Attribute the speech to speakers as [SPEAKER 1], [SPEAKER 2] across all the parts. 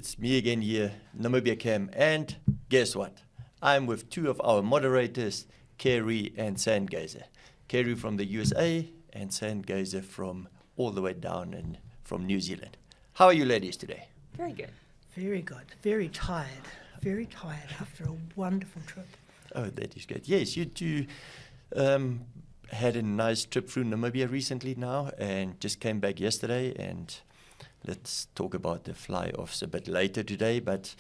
[SPEAKER 1] it's me again here, NamibiaCam, and guess what? I'm with two of our moderators, Kari and Sandgazer. Kari from the USA and Sandgazer from all the way down and from New Zealand. How are you ladies today?
[SPEAKER 2] Very good.
[SPEAKER 3] Very good. Very tired. Very tired after a wonderful trip.
[SPEAKER 1] Oh, that is great. Yes, you two had a nice trip through Namibia recently now and just came back yesterday, and let's talk about the fly-offs a bit later today, but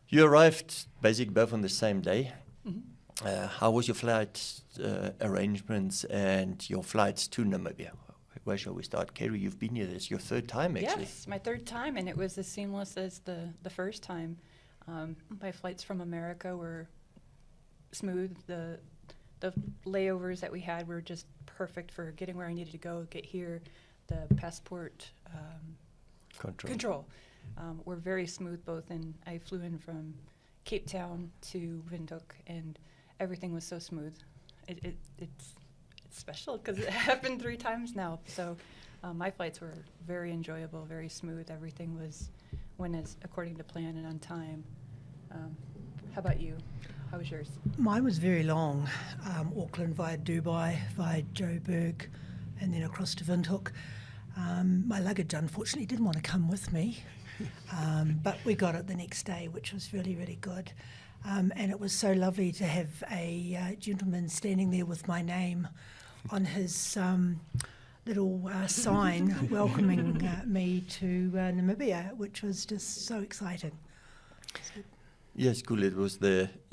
[SPEAKER 1] you arrived basically both on the same day.
[SPEAKER 2] Mm-hmm.
[SPEAKER 1] How was your flight arrangements and your flights to Namibia? Where shall we start? Kari, you've been here. It's your third time, actually.
[SPEAKER 2] Yes, my third time, and it was as seamless as the first time. My flights from America were smooth. The layovers that we had were just perfect for getting where I needed to go, get here. The passport control were very smooth both, and I flew in from Cape Town to Windhoek, and everything was so smooth. It's special because it happened 3 times now. So my flights were very enjoyable, very smooth. Everything went as according to plan and on time. How about you? How was yours?
[SPEAKER 3] Mine was very long. Auckland via Dubai, via Joburg, and then across to Windhoek. My luggage, unfortunately, didn't want to come with me, but we got it the next day, which was really, really good. And it was so lovely to have a gentleman standing there with my name on his little sign welcoming me to Namibia, which was just so exciting.
[SPEAKER 1] Yes, cool. It was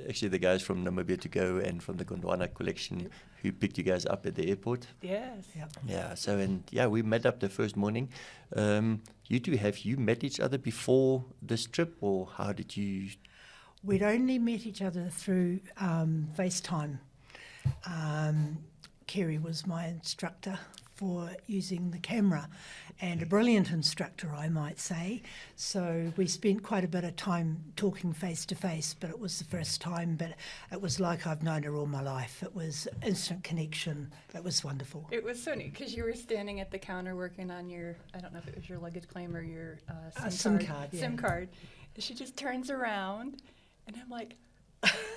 [SPEAKER 1] actually the guys from Namibia to Go and from the Gondwana collection who picked you guys up at the airport.
[SPEAKER 2] Yes.
[SPEAKER 3] Yep.
[SPEAKER 1] Yeah. So we met up the first morning. You two, have you met each other before this trip, or how did you?
[SPEAKER 3] We'd only met each other through FaceTime. Kari was my instructor for using the camera, and a brilliant instructor, I might say. So we spent quite a bit of time talking face to face, but it was the first time, but it was like I've known her all my life. It was instant connection. It was wonderful.
[SPEAKER 2] It was so neat because you were standing at the counter working on your, I don't know if it was your luggage claim or your SIM card.
[SPEAKER 3] Yeah.
[SPEAKER 2] SIM card. And she just turns around, and I'm like,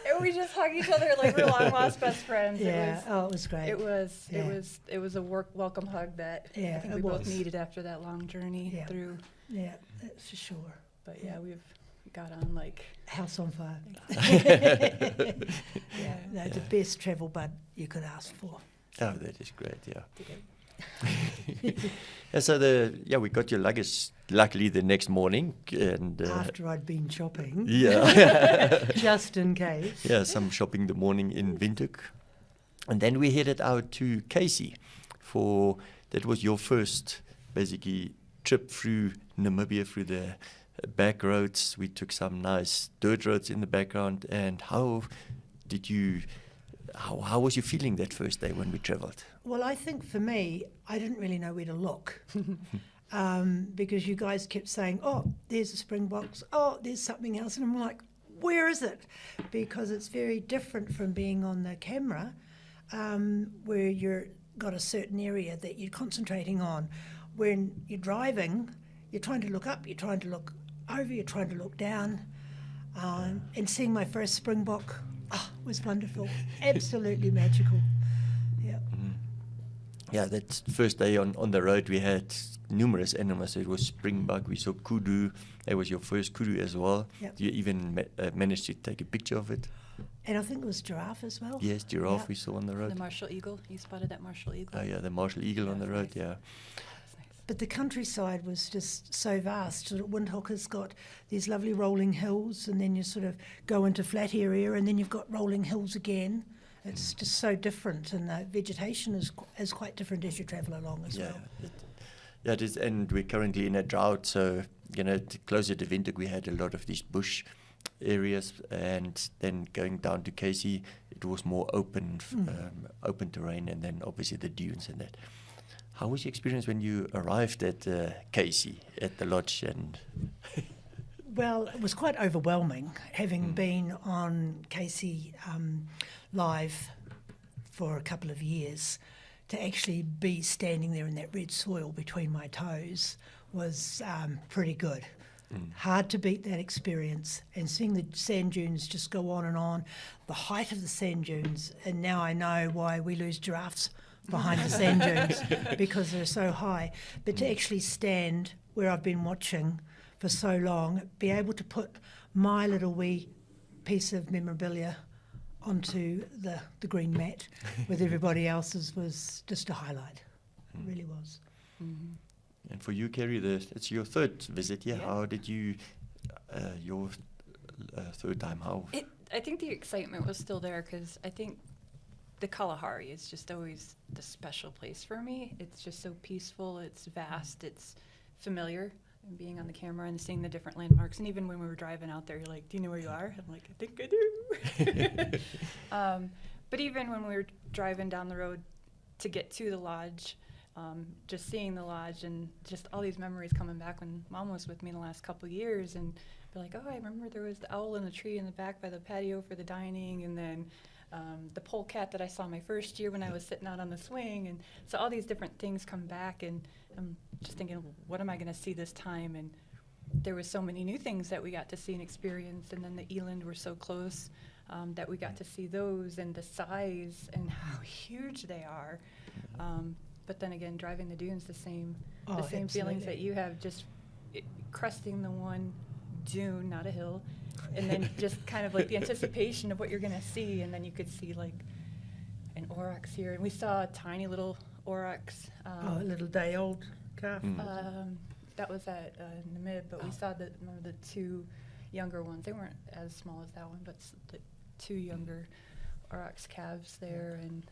[SPEAKER 2] and we just hug each other like we're long lost best friends.
[SPEAKER 3] Yeah, it was great.
[SPEAKER 2] It was a welcome hug that I think we both needed after that long journey through.
[SPEAKER 3] Yeah, that's for sure.
[SPEAKER 2] But we've got on like
[SPEAKER 3] house on fire. The best travel bud you could ask for.
[SPEAKER 1] Oh, that is great. Yeah. And so we got your luggage luckily the next morning, and
[SPEAKER 3] after I'd been shopping.
[SPEAKER 1] Yeah.
[SPEAKER 3] Just in case.
[SPEAKER 1] Yeah, some shopping the morning in Windhoek, and then we headed out to Casey that was your first basically trip through Namibia, through the back roads. We took some nice dirt roads in the background. And how was you feeling that first day when we traveled?
[SPEAKER 3] Well, I think for me, I didn't really know where to look. Because you guys kept saying, oh, there's a springboks, oh, there's something else. And I'm like, where is it? Because it's very different from being on the camera, where you've got a certain area that you're concentrating on. When you're driving, you're trying to look up, you're trying to look over, you're trying to look down. And seeing my first springbok was wonderful, absolutely magical. Yeah.
[SPEAKER 1] Yeah, that first day on the road, we had numerous animals. It was springbok, we saw kudu. That was your first kudu as well.
[SPEAKER 3] Yep.
[SPEAKER 1] You even managed to take a picture of it.
[SPEAKER 3] And I think it was giraffe as well.
[SPEAKER 1] Yes, giraffe we saw on the road.
[SPEAKER 2] The martial eagle. You spotted that martial eagle.
[SPEAKER 1] Oh yeah, the martial eagle on the road.
[SPEAKER 2] Nice.
[SPEAKER 1] Yeah.
[SPEAKER 3] But the countryside was just so vast. Windhoek has got these lovely rolling hills, and then you sort of go into flat area, and then you've got rolling hills again. It's just so different, and the vegetation is quite different as you travel along as well.
[SPEAKER 1] Yeah, it is, and we're currently in a drought, so closer to Windhoek we had a lot of these bush areas, and then going down to Casey, it was more open terrain, and then obviously the dunes and that. How was your experience when you arrived at Casey, at the lodge? And
[SPEAKER 3] Well, it was quite overwhelming, having been on Casey live for a couple of years. To actually be standing there in that red soil between my toes was pretty good. Hard to beat that experience, and seeing the sand dunes just go on and on, the height of the sand dunes, and now I know why we lose giraffes behind the sand dunes, because they're so high. But to actually stand where I've been watching for so long, be able to put my little wee piece of memorabilia onto the green mat with everybody else's was just a highlight. It really was.
[SPEAKER 1] And for you, Kari, it's your third visit here.
[SPEAKER 2] Yeah.
[SPEAKER 1] How did you, your third time, how?
[SPEAKER 2] I think the excitement was still there because I think the Kalahari is just always the special place for me. It's just so peaceful, it's vast, it's familiar. And being on the camera and seeing the different landmarks, and even when we were driving out there, you're like, "Do you know where you are?" I'm like, "I think I do." But even when we were driving down the road to get to the lodge, just seeing the lodge and just all these memories coming back when Mom was with me the last couple of years, and be like, "Oh, I remember there was the owl in the tree in the back by the patio for the dining, and then the polecat that I saw my first year when I was sitting out on the swing," and so all these different things come back, and I'm just thinking, what am I going to see this time? And there was so many new things that we got to see and experience, and then the eland were so close that we got to see those, and the size and how huge they are. But then again, driving the dunes, the same feelings that you have, just cresting the one dune, not a hill, and then just kind of like the anticipation of what you're going to see, and then you could see like an aurochs here, and we saw a tiny little aurochs.
[SPEAKER 3] A little day-old calf.
[SPEAKER 2] That was at Namibia, but we saw the two younger ones. They weren't as small as that one, but the two younger aurochs calves there, and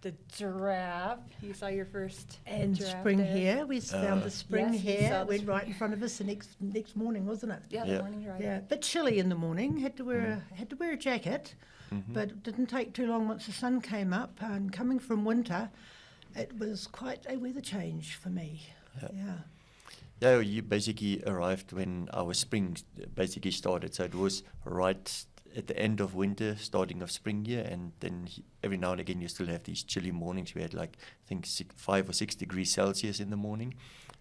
[SPEAKER 2] the giraffe. You saw your first
[SPEAKER 3] And
[SPEAKER 2] giraffe
[SPEAKER 3] spring
[SPEAKER 2] there.
[SPEAKER 3] hare. We found the spring
[SPEAKER 2] Yes, we
[SPEAKER 3] hare.
[SPEAKER 2] saw the
[SPEAKER 3] Went right in front of us the next morning, wasn't it?
[SPEAKER 2] Yeah,
[SPEAKER 1] Yeah.
[SPEAKER 2] the morning drive.
[SPEAKER 3] Yeah, a bit chilly in the morning. Had to wear a jacket, but it didn't take too long once the sun came up. And coming from winter, it was quite a weather change for me. Yeah.
[SPEAKER 1] Yeah, you basically arrived when our spring basically started. So it was right at the end of winter, starting of spring here, and then every now and again you still have these chilly mornings. We had like, I think 5 or 6 degrees Celsius in the morning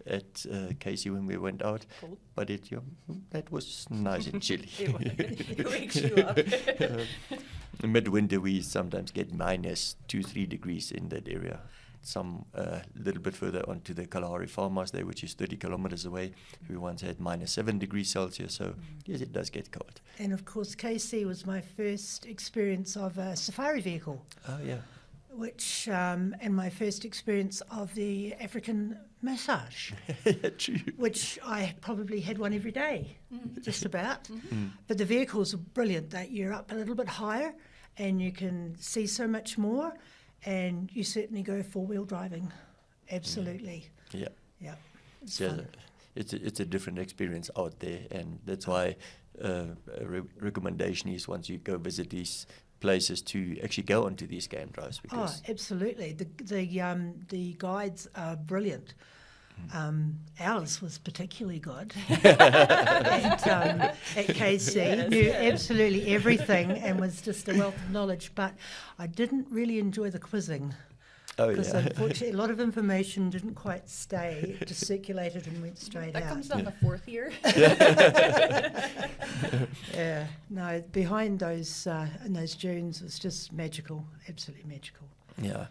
[SPEAKER 1] at Casey when we went out.
[SPEAKER 2] Cold.
[SPEAKER 1] But that was nice and chilly.
[SPEAKER 2] It wakes you up.
[SPEAKER 1] In midwinter we sometimes get minus 2-3 degrees in that area. Some little bit further onto the Kalahari farmhouse there, which is 30 kilometers away. We once had minus 7 degrees Celsius, so yes, it does get cold.
[SPEAKER 3] And of course, KC was my first experience of a safari vehicle,
[SPEAKER 1] Oh, yeah.
[SPEAKER 3] which and my first experience of the African massage,
[SPEAKER 1] Yeah, true.
[SPEAKER 3] which I probably had one every day, just about. But the vehicles are brilliant. That you're up a little bit higher, and you can see so much more. And you certainly go four-wheel driving, absolutely.
[SPEAKER 1] Yeah.
[SPEAKER 3] Yeah, it's
[SPEAKER 1] So
[SPEAKER 3] fun.
[SPEAKER 1] it's a different experience out there, and that's why a recommendation is once you go visit these places to actually go onto these game drives,
[SPEAKER 3] Oh,
[SPEAKER 1] because
[SPEAKER 3] absolutely. The guides are brilliant. Ours was particularly good. At KC,
[SPEAKER 2] Yes.
[SPEAKER 3] knew absolutely everything and was just a wealth of knowledge. But I didn't really enjoy the quizzing because unfortunately a lot of information didn't quite stay. It just circulated and went straight
[SPEAKER 2] That
[SPEAKER 3] out.
[SPEAKER 2] comes on the fourth year.
[SPEAKER 3] Yeah, no, behind those in those dunes was just magical, absolutely magical.
[SPEAKER 1] Yeah,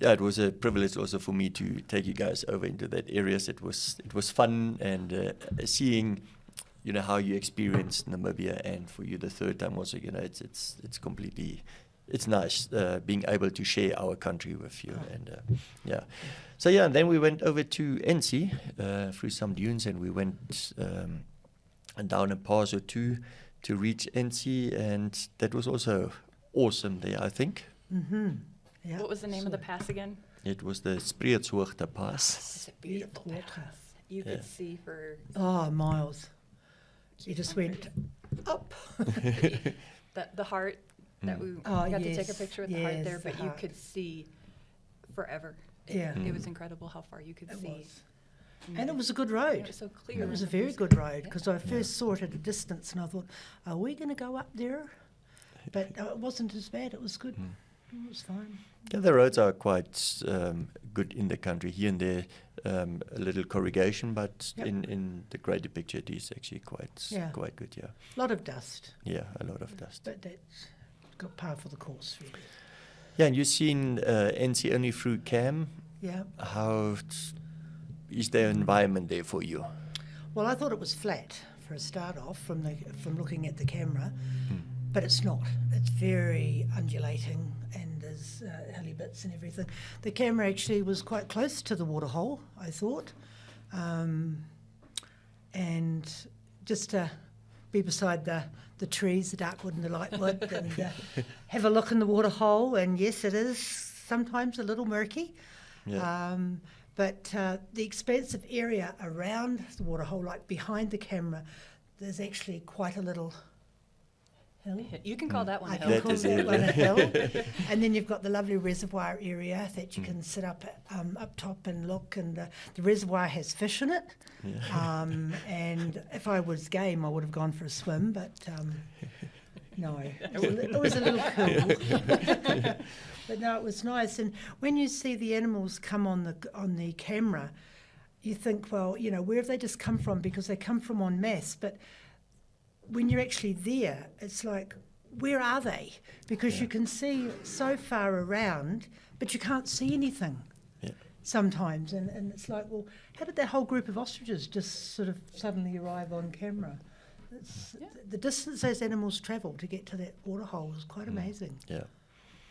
[SPEAKER 1] it was a privilege also for me to take you guys over into that areas. It was fun, and seeing, how you experienced Namibia, and for you the third time also, it's completely, it's nice being able to share our country with you, and yeah. So yeah, and then we went over to NC through some dunes, and we went down a pass or two to reach NC, and that was also awesome there, I think.
[SPEAKER 3] Mm-hmm. Yeah.
[SPEAKER 2] What was the name of the pass again?
[SPEAKER 1] It was the Spreetshoogte Pass.
[SPEAKER 2] It's a beautiful
[SPEAKER 3] Water.
[SPEAKER 2] pass. You could see for
[SPEAKER 3] Oh, miles. You just went up.
[SPEAKER 2] the heart that we
[SPEAKER 3] Oh,
[SPEAKER 2] got to take a
[SPEAKER 3] yes,
[SPEAKER 2] picture with the heart
[SPEAKER 3] yes,
[SPEAKER 2] there,
[SPEAKER 3] the
[SPEAKER 2] but you
[SPEAKER 3] heart.
[SPEAKER 2] could see forever.
[SPEAKER 3] Yeah.
[SPEAKER 2] It was incredible how far you could
[SPEAKER 3] It
[SPEAKER 2] see.
[SPEAKER 3] was. And it was a good road.
[SPEAKER 2] It was so clear.
[SPEAKER 3] It was a
[SPEAKER 2] and
[SPEAKER 3] very
[SPEAKER 2] was-
[SPEAKER 3] good road because I
[SPEAKER 2] Yeah.
[SPEAKER 3] first saw it at a distance and I thought, are we going to go up there? But it wasn't as bad. It was good. It was fine.
[SPEAKER 1] Yeah, the roads are quite good in the country. Here and there, a little corrugation, but
[SPEAKER 3] Yep.
[SPEAKER 1] in the greater picture, it is actually
[SPEAKER 3] Yeah.
[SPEAKER 1] quite good. Yeah,
[SPEAKER 3] A lot of dust,
[SPEAKER 1] yeah, a lot of dust.
[SPEAKER 3] but that's got par for the course, really.
[SPEAKER 1] Yeah, and you've seen NC only through cam.
[SPEAKER 3] Yeah.
[SPEAKER 1] How is the environment there for you?
[SPEAKER 3] Well, I thought it was flat for a start off from looking at the camera, but it's not. It's very undulating and there's hilly bits and everything. The camera actually was quite close to the waterhole, I thought, and just to be beside the trees, the dark wood and the light wood, and have a look in the waterhole. And yes, it is sometimes a little murky.
[SPEAKER 1] Yeah.
[SPEAKER 3] But the expansive area around the waterhole, like behind the camera, there's actually quite a little hill.
[SPEAKER 2] You can call that one
[SPEAKER 3] I
[SPEAKER 2] a
[SPEAKER 3] can
[SPEAKER 2] hill.
[SPEAKER 1] That
[SPEAKER 3] call
[SPEAKER 1] is
[SPEAKER 3] that
[SPEAKER 1] it.
[SPEAKER 3] one a hill. And then you've got the lovely reservoir area that you can sit up top and look, and the reservoir has fish in it.
[SPEAKER 1] Yeah.
[SPEAKER 3] And if I was game, I would have gone for a swim, but no, it was a little cool. But no, it was nice. And when you see the animals come on the camera, you think, well, you know, where have they just come from? Because they come from en masse. But when you're actually there, it's like, where are they? Because you can see so far around, but you can't see anything sometimes. And it's like, well, how did that whole group of ostriches just sort of suddenly arrive on camera? The distance those animals travel to get to that waterhole is quite amazing.
[SPEAKER 1] Yeah.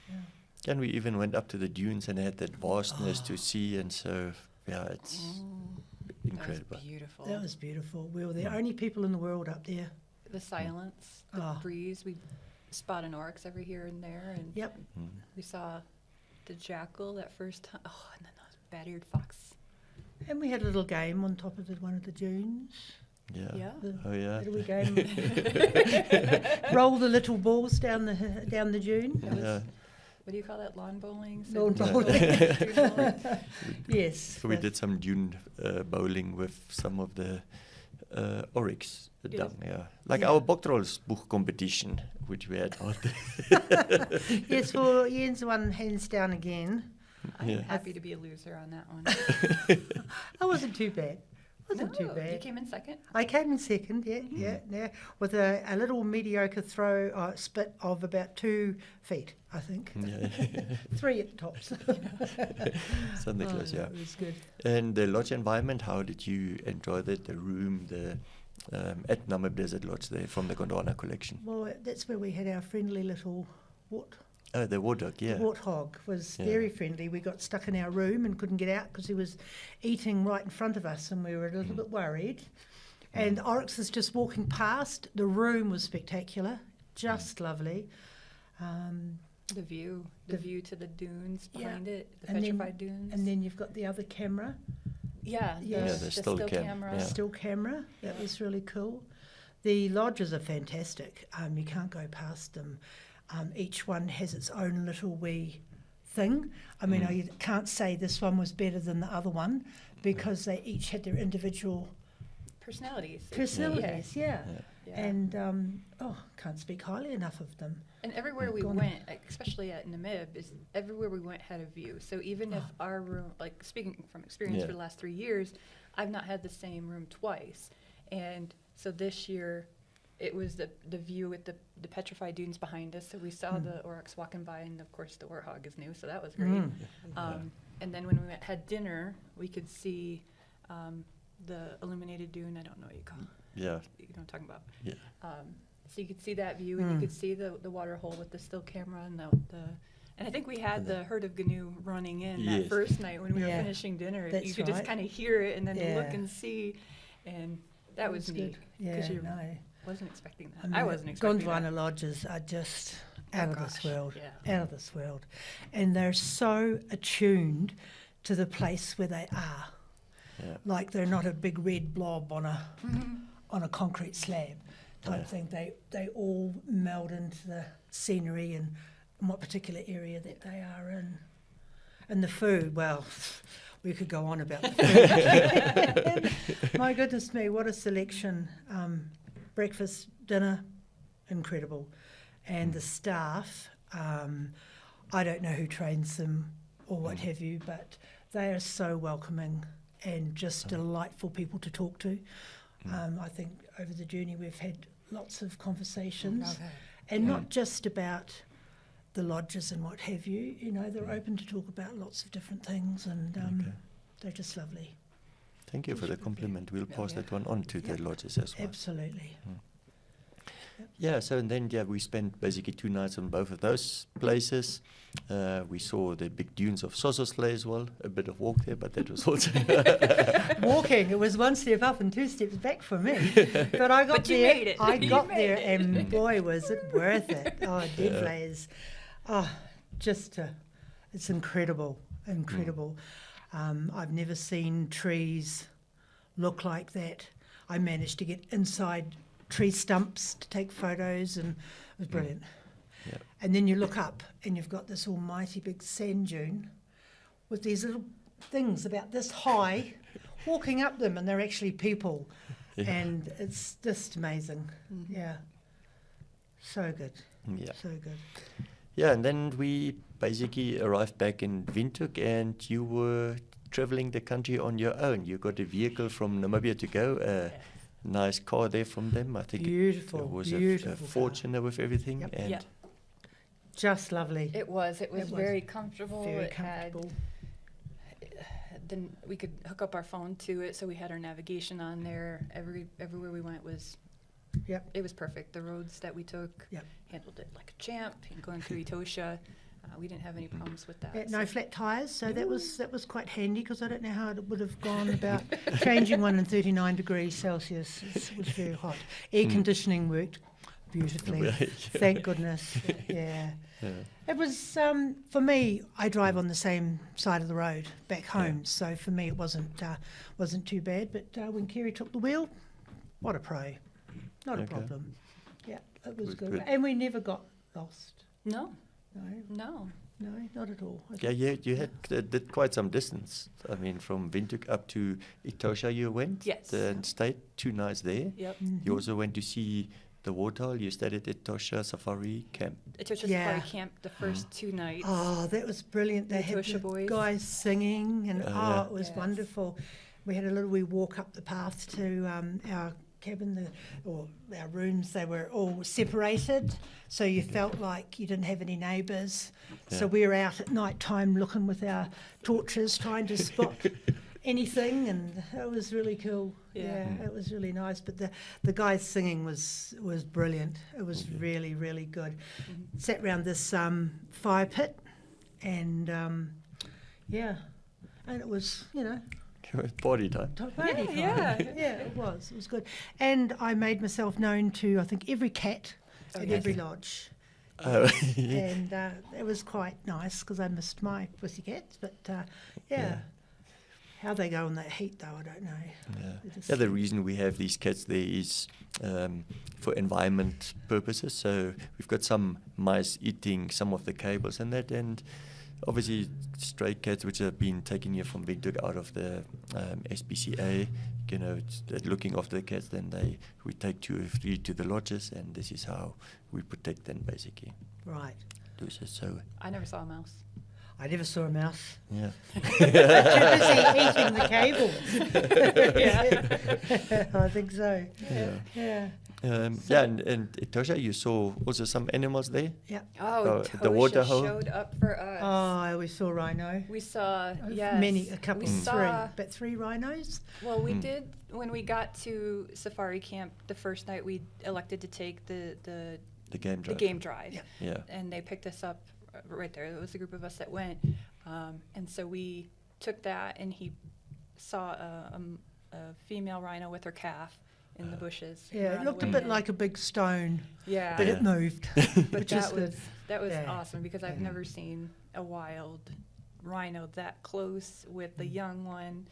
[SPEAKER 3] Yeah.
[SPEAKER 1] And we even went up to the dunes and had that vastness to see, and so yeah, it's incredible.
[SPEAKER 2] That was beautiful.
[SPEAKER 3] That was beautiful. We were the only people in the world up there.
[SPEAKER 2] The silence, the breeze. We spot an oryx every here and there, and
[SPEAKER 3] Yep.
[SPEAKER 2] we saw the jackal that first time. Oh, and then the bat-eared fox.
[SPEAKER 3] And we had a little game on top of one of the dunes.
[SPEAKER 1] Yeah.
[SPEAKER 2] Yeah.
[SPEAKER 1] Oh yeah.
[SPEAKER 3] Little game. Roll the little balls down the dune.
[SPEAKER 2] That was,
[SPEAKER 1] Yeah.
[SPEAKER 2] what do you call that? Lawn bowling?
[SPEAKER 3] Lawn bowling.
[SPEAKER 2] Dune bowling?
[SPEAKER 3] Yes.
[SPEAKER 1] So we did some dune bowling with some of the oryx down, like our boktrolls boek competition, which we had out there.
[SPEAKER 3] Yes, well, Jens won hands down again.
[SPEAKER 2] I'm
[SPEAKER 1] Yeah.
[SPEAKER 2] happy to be a loser on that one.
[SPEAKER 3] I wasn't too bad. Wasn't too
[SPEAKER 2] No,
[SPEAKER 3] bad.
[SPEAKER 2] You came in second?
[SPEAKER 3] I came in second, yeah, with a little mediocre spit of about 2 feet, I think.
[SPEAKER 1] Yeah.
[SPEAKER 3] 3 at the tops.
[SPEAKER 1] Something close, yeah.
[SPEAKER 3] It was good.
[SPEAKER 1] And the lodge environment, how did you enjoy that? The room, at Namib Desert Lodge there from the Gondwana collection.
[SPEAKER 3] Well, that's where we had our friendly little
[SPEAKER 1] Oh, the warthog, yeah.
[SPEAKER 3] The warthog was very friendly. We got stuck in our room and couldn't get out because he was eating right in front of us, and we were a little bit worried. And oryx was just walking past. The room was spectacular, just lovely.
[SPEAKER 2] The view to the dunes behind it, the
[SPEAKER 3] And
[SPEAKER 2] petrified dunes.
[SPEAKER 3] And then you've got the other camera,
[SPEAKER 1] the still
[SPEAKER 2] camera.
[SPEAKER 1] Yeah.
[SPEAKER 3] still camera. That was really cool. The lodges are fantastic. You can't go past them. Each one has its own little wee thing. I mean, I can't say this one was better than the other one because they each had their individual
[SPEAKER 2] personalities.
[SPEAKER 3] Yeah.
[SPEAKER 2] Yeah.
[SPEAKER 3] And, can't speak highly enough of them.
[SPEAKER 2] And everywhere we went, especially at Namib, everywhere we went had a view. So even if our room, like speaking from experience for the last 3 years, I've not had the same room twice. And so this year, it was the view with the petrified dunes behind us. So we saw the oryx walking by, and of course the warthog is new, so that was great. And then when we had dinner, we could see the illuminated dune. I don't know what you call it.
[SPEAKER 1] Yeah.
[SPEAKER 2] You know what I'm talking about.
[SPEAKER 1] Yeah.
[SPEAKER 2] So you could see that view, and you could see the water hole with the still camera and and I think we had the herd of gnu running in that first night when we were finishing dinner.
[SPEAKER 3] That's
[SPEAKER 2] you could just kind of hear it and then look and see, and that was neat because you wasn't expecting that. I wasn't expecting
[SPEAKER 3] Gondwana
[SPEAKER 2] that.
[SPEAKER 3] lodges are just out of this world,
[SPEAKER 2] yeah.
[SPEAKER 3] out of this world. And they're so attuned to the place where they are.
[SPEAKER 1] Yeah.
[SPEAKER 3] Like they're not a big red blob on a concrete slab type thing. They all meld into the scenery and what particular area that they are in. And the food, well, we could go on about the food. My goodness me, what a selection. Breakfast, dinner, incredible. And the staff, I don't know who trains them or what have you, but they are so welcoming and just delightful people to talk to. I think over the journey we've had lots of conversations, and not just about the lodges and what have you. You know, they're open to talk about lots of different things, and they're just lovely.
[SPEAKER 1] Thank you for the compliment. We'll pass that one on to the lodges as well.
[SPEAKER 3] Absolutely.
[SPEAKER 1] Yeah, so and then we spent basically 2 nights on both of those places. We saw the big dunes of Sossusvlei as well. A bit of walk there, but that was also
[SPEAKER 3] Walking, it was 1 step up and 2 steps back for me. But I got
[SPEAKER 2] But you
[SPEAKER 3] there.
[SPEAKER 2] made it.
[SPEAKER 3] I
[SPEAKER 2] You
[SPEAKER 3] got
[SPEAKER 2] made
[SPEAKER 3] there,
[SPEAKER 2] it.
[SPEAKER 3] and boy, was it worth it. Oh, Deadvlei is, it's incredible, incredible. I've never seen trees look like that. I managed to get inside tree stumps to take photos, and it was brilliant.
[SPEAKER 1] Yeah.
[SPEAKER 3] And then you look up and you've got this almighty big sand dune with these little things about this high walking up them, and they're actually people.
[SPEAKER 1] Yeah.
[SPEAKER 3] And it's just amazing. Yeah. So good.
[SPEAKER 1] Yeah.
[SPEAKER 3] So good.
[SPEAKER 1] Yeah, and then we basically arrived back in Windhoek, and you were traveling the country on your own. You got a vehicle from Namibia to go, nice car there from them. I think
[SPEAKER 3] Beautiful,
[SPEAKER 1] it was
[SPEAKER 3] beautiful
[SPEAKER 1] a
[SPEAKER 3] car.
[SPEAKER 1] Fortuner with everything.
[SPEAKER 3] Yep.
[SPEAKER 1] And
[SPEAKER 2] Yeah.
[SPEAKER 3] Just lovely.
[SPEAKER 2] It was
[SPEAKER 3] It was
[SPEAKER 2] very comfortable.
[SPEAKER 3] Very
[SPEAKER 2] It had
[SPEAKER 3] comfortable.
[SPEAKER 2] then we could hook up our phone to it, so we had our navigation on there. Everywhere we went was,
[SPEAKER 3] Yep.
[SPEAKER 2] it was perfect. The roads that we took,
[SPEAKER 3] Yep.
[SPEAKER 2] handled it like a champ. Going through Etosha, we didn't have any problems with that.
[SPEAKER 3] No
[SPEAKER 2] so-
[SPEAKER 3] flat tyres, so that was quite handy, because I don't know how it would have gone about changing one in 39 degrees Celsius. It was very hot. Air conditioning worked beautifully.
[SPEAKER 1] Right.
[SPEAKER 3] Thank goodness. Yeah.
[SPEAKER 1] yeah.
[SPEAKER 3] It was, for me, I drive on the same side of the road back home, so for me it wasn't too bad. But when Kari took the wheel, what a pro. Not a
[SPEAKER 1] Okay.
[SPEAKER 3] problem. Yeah, it was
[SPEAKER 1] Good,
[SPEAKER 3] good.
[SPEAKER 1] good.
[SPEAKER 3] And we never got lost.
[SPEAKER 2] No,
[SPEAKER 3] No, not at all.
[SPEAKER 1] Yeah, you had did quite some distance. I mean, from Windhoek up to Etosha you went.
[SPEAKER 2] Yes.
[SPEAKER 1] And stayed 2 nights there.
[SPEAKER 2] Yep.
[SPEAKER 1] You also went to see the waterhole. You stayed at Etosha Safari Camp.
[SPEAKER 2] Etosha
[SPEAKER 3] Yeah.
[SPEAKER 2] Safari Camp the first 2 nights.
[SPEAKER 3] Oh, that was brilliant. They
[SPEAKER 2] The
[SPEAKER 3] had
[SPEAKER 2] Etosha
[SPEAKER 3] the
[SPEAKER 2] boys.
[SPEAKER 3] guys singing, and
[SPEAKER 1] Yeah.
[SPEAKER 3] it was
[SPEAKER 2] Yes.
[SPEAKER 3] wonderful. We had a little wee walk up the path to our cabin, or our rooms. They were all separated, so you felt like you didn't have any neighbours. So
[SPEAKER 1] Yeah.
[SPEAKER 3] we were out at night time looking with our torches, trying to spot anything, and it was really cool.
[SPEAKER 2] Yeah.
[SPEAKER 3] It was really nice. But the guys singing was brilliant. It was really, really good. Sat round this fire pit, and and it was,
[SPEAKER 1] Party time.
[SPEAKER 3] party time.
[SPEAKER 2] yeah.
[SPEAKER 3] Yeah, it was good. And I made myself known to, I think, every cat
[SPEAKER 2] Oh,
[SPEAKER 3] at
[SPEAKER 2] yes.
[SPEAKER 3] every lodge.
[SPEAKER 1] Oh,
[SPEAKER 3] And it was quite nice, because I missed my pussycats. But
[SPEAKER 1] Yeah.
[SPEAKER 3] how they go in that heat, though, I don't know.
[SPEAKER 1] Yeah.
[SPEAKER 3] They're just-
[SPEAKER 1] Yeah, the reason we have these cats there is for environment purposes. So we've got some mice eating some of the cables and that, and obviously stray cats which have been taken here from Windhoek out of the SPCA, looking after the cats. Then we take 2 or 3 to the lodges, and this is how we protect them basically.
[SPEAKER 3] Right.
[SPEAKER 1] So
[SPEAKER 2] I never saw a mouse.
[SPEAKER 3] I never saw a mouse.
[SPEAKER 1] yeah.
[SPEAKER 3] Too busy eating the cables. I think so.
[SPEAKER 1] Yeah.
[SPEAKER 3] Yeah.
[SPEAKER 1] And Etosha, you saw also some animals there.
[SPEAKER 3] Yeah.
[SPEAKER 2] Oh,
[SPEAKER 1] the water
[SPEAKER 2] Etosha
[SPEAKER 1] hole?
[SPEAKER 2] showed up for us.
[SPEAKER 3] Oh, we saw rhino.
[SPEAKER 2] We saw,
[SPEAKER 3] A
[SPEAKER 2] yes.
[SPEAKER 3] couple,
[SPEAKER 2] We
[SPEAKER 3] 3,
[SPEAKER 2] saw,
[SPEAKER 3] but 3 rhinos.
[SPEAKER 2] well, we did, when we got to Safari Camp the first night, we elected to take the
[SPEAKER 1] game drive.
[SPEAKER 2] game drive.
[SPEAKER 3] Yeah.
[SPEAKER 1] Yeah.
[SPEAKER 2] And they picked us up right there. It was a group of us that went. And so we took that, and he saw a female rhino with her calf in the bushes.
[SPEAKER 3] Yeah,
[SPEAKER 2] on
[SPEAKER 3] it
[SPEAKER 2] the
[SPEAKER 3] looked a
[SPEAKER 2] way
[SPEAKER 3] bit
[SPEAKER 2] in.
[SPEAKER 3] like a big stone,
[SPEAKER 2] Yeah.
[SPEAKER 3] but
[SPEAKER 1] Yeah.
[SPEAKER 3] it moved.
[SPEAKER 2] But
[SPEAKER 3] which is
[SPEAKER 2] that was
[SPEAKER 3] good.
[SPEAKER 2] that was
[SPEAKER 3] Yeah.
[SPEAKER 2] awesome, because I've
[SPEAKER 3] Yeah.
[SPEAKER 2] never seen a wild rhino that close with the young one,